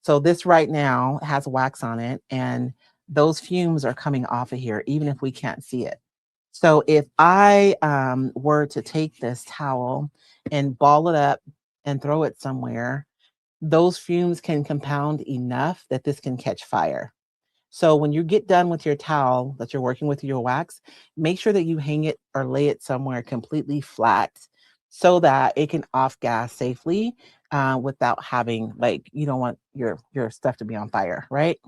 Speaker 1: So this right now has wax on it, and those fumes are coming off of here, even if we can't see it. So if I were to take this towel and ball it up and throw it somewhere, those fumes can compound enough that this can catch fire. So when you get done with your towel that you're working with your wax, make sure that you hang it or lay it somewhere completely flat so that it can off gas safely without having, like, you don't want your stuff to be on fire, right?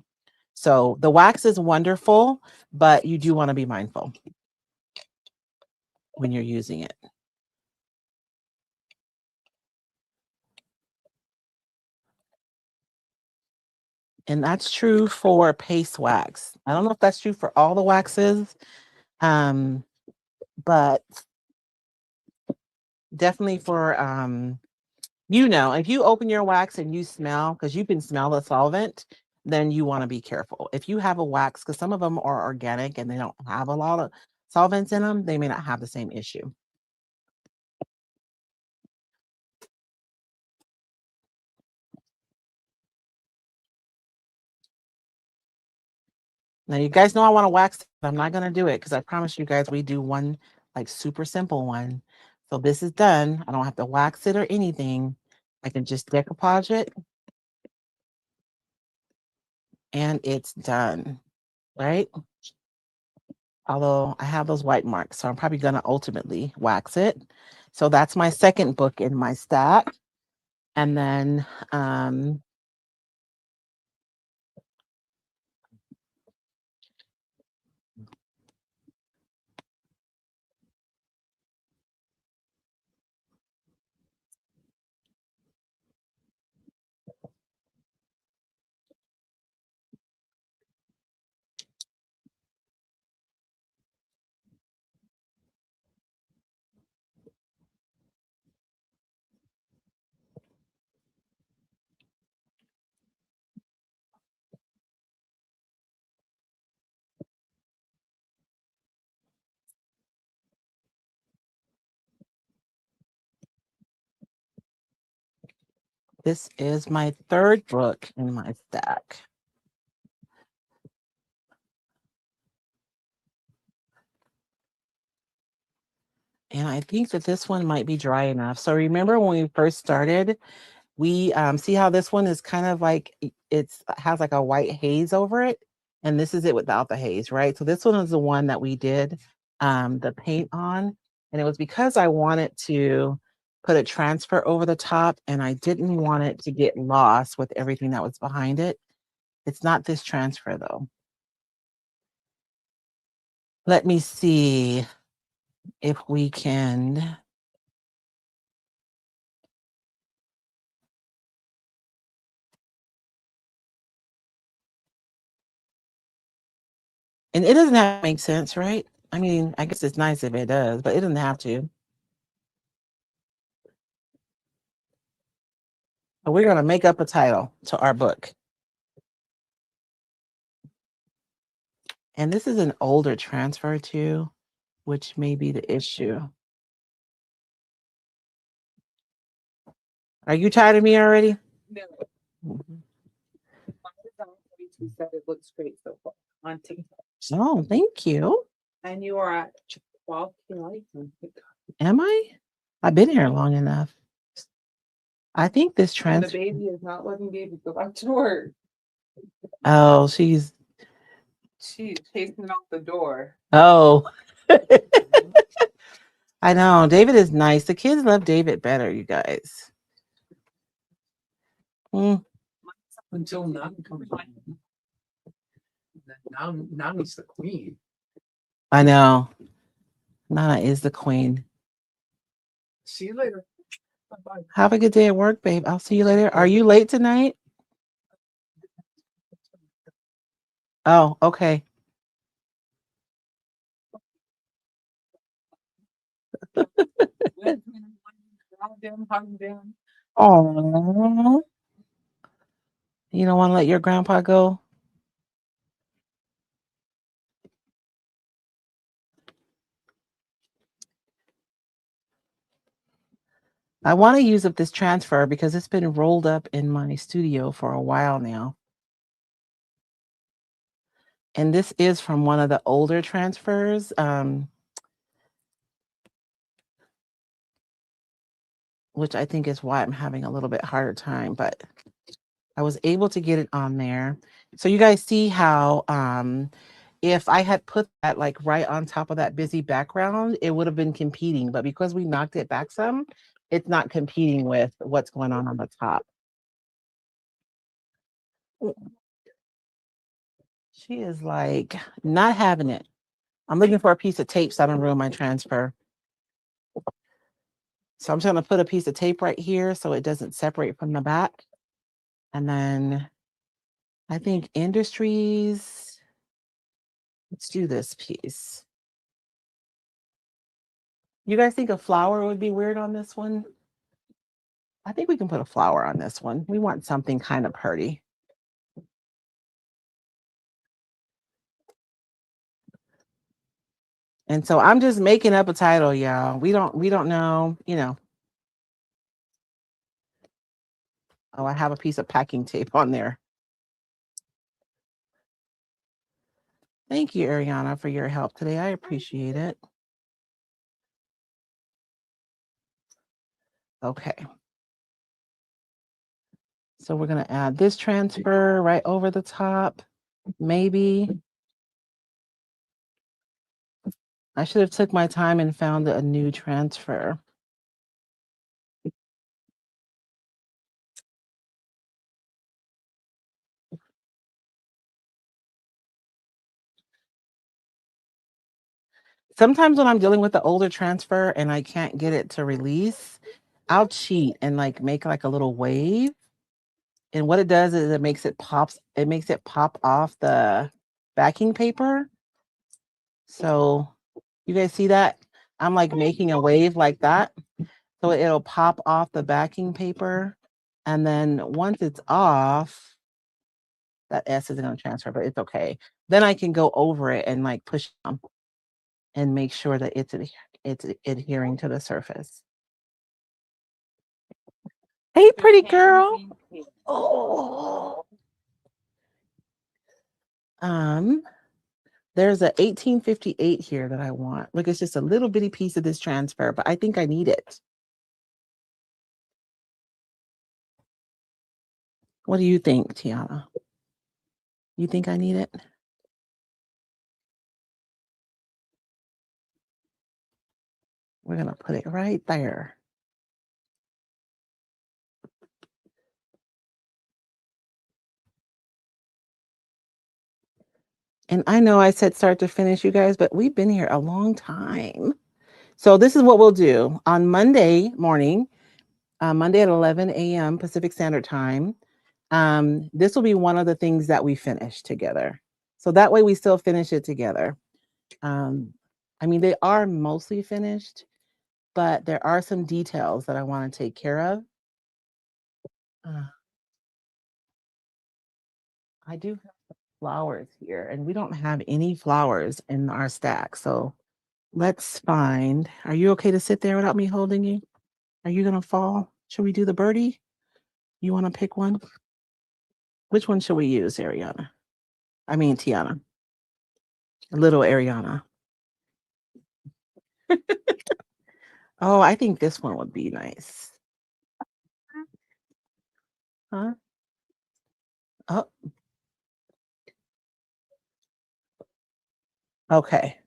Speaker 1: So the wax is wonderful, but you do want to be mindful when you're using it. And that's true for paste wax. I don't know if that's true for all the waxes, but definitely for if you open your wax and you smell, because you can smell the solvent, then you want to be careful. If you have a wax, because some of them are organic and they don't have a lot of solvents in them, they may not have the same issue. Now, you guys know I want to wax. I'm not going to do it because I promise you guys we do one like super simple one. So this is done. I don't have to wax it or anything. I can just decoupage it and it's done, right? Although I have those white marks, so I'm probably going to ultimately wax it. So that's my second book in my stack. And then this is my third book in my stack. And I think that this one might be dry enough. So remember when we first started, we see how this one is kind of like it's has like a white haze over it, and this is it without the haze, right? So this one is the one that we did the paint on, and it was because I wanted to put a transfer over the top and I didn't want it to get lost with everything that was behind it. It's not this transfer though. Let me see if we can. And it doesn't have to make sense, right? I mean, I guess it's nice if it does, but it doesn't have to. But we're going to make up a title to our book. And this is an older transfer too, which may be the issue. Are you tired of me already?
Speaker 2: No.
Speaker 1: Mhm.
Speaker 2: Said it looks great so far on TikTok.
Speaker 1: Oh, thank you.
Speaker 2: And you are at 12.
Speaker 1: Am I? I've been here long enough. I think this
Speaker 2: And the
Speaker 1: transfer.
Speaker 2: baby is not letting baby go back to work.
Speaker 1: Oh, she's.
Speaker 2: She's chasing out the door.
Speaker 1: Oh. I know. David is nice. The kids love David better, you guys.
Speaker 3: Until Nana comes in. Now Nana's the queen.
Speaker 1: I know. Nana is the queen.
Speaker 3: See you later. Bye-bye.
Speaker 1: Have a good day at work, babe. I'll see you later. Are you late tonight? Oh, okay. Oh, you don't want to let your grandpa go? I want to use up this transfer because it's been rolled up in my studio for a while now. And this is from one of the older transfers, which I think is why I'm having a little bit harder time, but I was able to get it on there. So you guys see how if I had put that like right on top of that busy background, it would have been competing. But because we knocked it back some, it's not competing with what's going on the top. She is like not having it. I'm looking for a piece of tape so I don't ruin my transfer. So I'm just going to put a piece of tape right here so it doesn't separate from the back. And then I think industries, let's do this piece. You guys think a flower would be weird on this one? I think we can put a flower on this one. We want something kind of pretty. And so I'm just making up a title, y'all. We don't know, you know. Oh, I have a piece of packing tape on there. Thank you, Ariana, for your help today. I appreciate it. Okay. So we're going to add this transfer right over the top. Maybe. I should have took my time and found a new transfer. Sometimes when I'm dealing with the older transfer and I can't get it to release, I'll cheat and like make like a little wave. And what it does is it makes it pop off the backing paper. So you guys see that? I'm like making a wave like that. So it'll pop off the backing paper. And then once it's off, that S isn't going to transfer, but it's okay. Then I can go over it and like push down and make sure that it's adhering to the surface. Hey, pretty girl. Oh. There's a 1858 here that I want. Look, it's just a little bitty piece of this transfer, but I think I need it. What do you think, Tiana? You think I need it? We're going to put it right there. And I know I said start to finish, you guys, but we've been here a long time. So this is what we'll do. On Monday morning, Monday at 11 a.m. Pacific Standard Time, this will be one of the things that we finish together. So that way we still finish it together. I mean, they are mostly finished, but there are some details that I want to take care of. I do have flowers here, and we don't have any flowers in our stack. So let's find. Are you okay to sit there without me holding you? Are you gonna fall? Should we do the birdie? You want to pick one? Which one should we use, Ariana? I mean, Tiana. Little Ariana. Oh, I think this one would be nice. Huh? Oh, okay.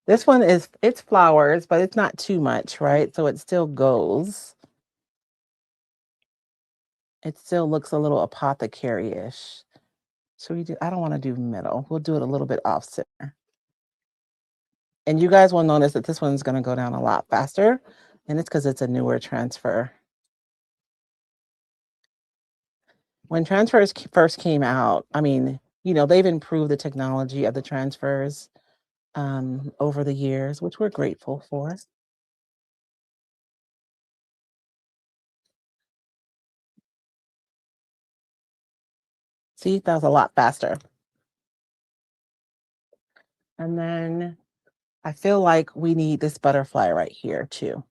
Speaker 1: This one it's flowers, but it's not too much, right? So it still goes. It still looks a little apothecary-ish. So I don't want to do middle. We'll do it a little bit off center. And you guys will notice that this one's going to go down a lot faster. And it's because it's a newer transfer. When transfers first came out, I mean, they've improved the technology of the transfers over the years, which we're grateful for. See, that was a lot faster. And then I feel like we need this butterfly right here too.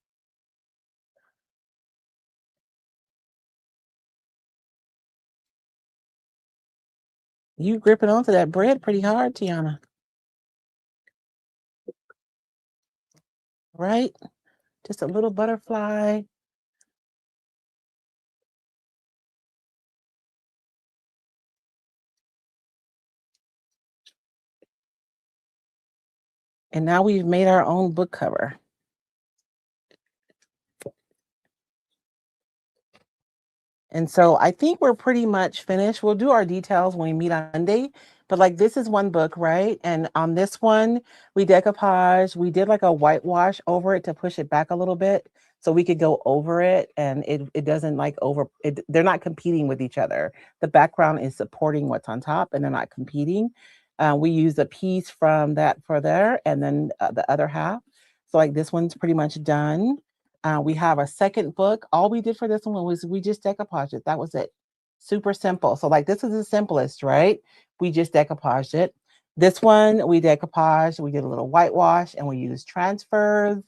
Speaker 1: You gripping onto that bread pretty hard, Tiana. Right? Just a little butterfly. And now we've made our own book cover. And so I think we're pretty much finished. We'll do our details when we meet on Monday. But like this is one book, right? And on this one, we decoupage. We did like a whitewash over it to push it back a little bit so we could go over it and it doesn't like they're not competing with each other. The background is supporting what's on top and they're not competing. We use a piece from that for there and then the other half. So like this one's pretty much done. We have a second book. All we did for this one was we just decoupaged it. That was it. Super simple. So like this is the simplest, right? We just decoupaged it. This one we decoupaged. We did a little whitewash and we used transfers.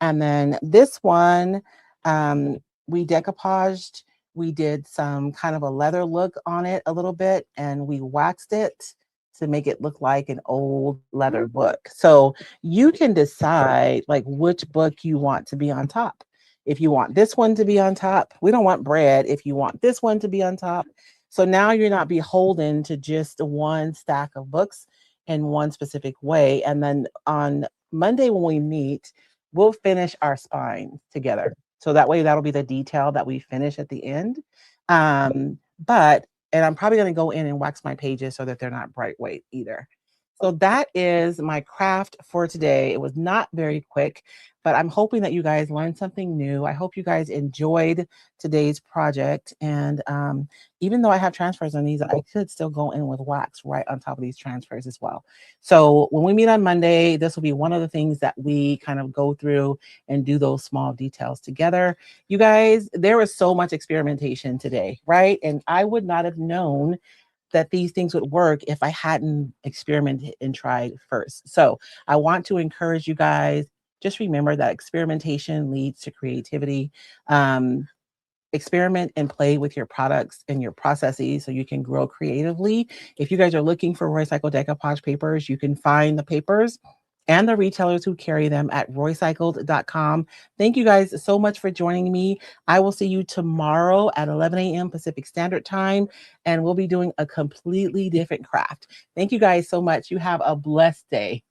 Speaker 1: And then this one we decoupaged. We did some kind of a leather look on it a little bit and we waxed it to make it look like an old leather book. So you can decide like which book you want to be on top. If you want this one to be on top, we don't want bread. If you want this one to be on top. So now you're not beholden to just one stack of books in one specific way. And then on Monday when we meet, we'll finish our spine together. So that way that'll be the detail that we finish at the end. And I'm probably going to go in and wax my pages so that they're not bright white either. So that is my craft for today. It was not very quick, but I'm hoping that you guys learned something new. I hope you guys enjoyed today's project. And even though I have transfers on these, I could still go in with wax right on top of these transfers as well. So when we meet on Monday, this will be one of the things that we kind of go through and do those small details together. You guys, there was so much experimentation today, right? And I would not have known that these things would work if I hadn't experimented and tried first. So I want to encourage you guys, just remember that experimentation leads to creativity. Experiment and play with your products and your processes so you can grow creatively. If you guys are looking for Roycycled Decoupage papers, you can find the papers and the retailers who carry them at roycycled.com. Thank you guys so much for joining me. I will see you tomorrow at 11 a.m. Pacific Standard Time, and we'll be doing a completely different craft. Thank you guys so much. You have a blessed day.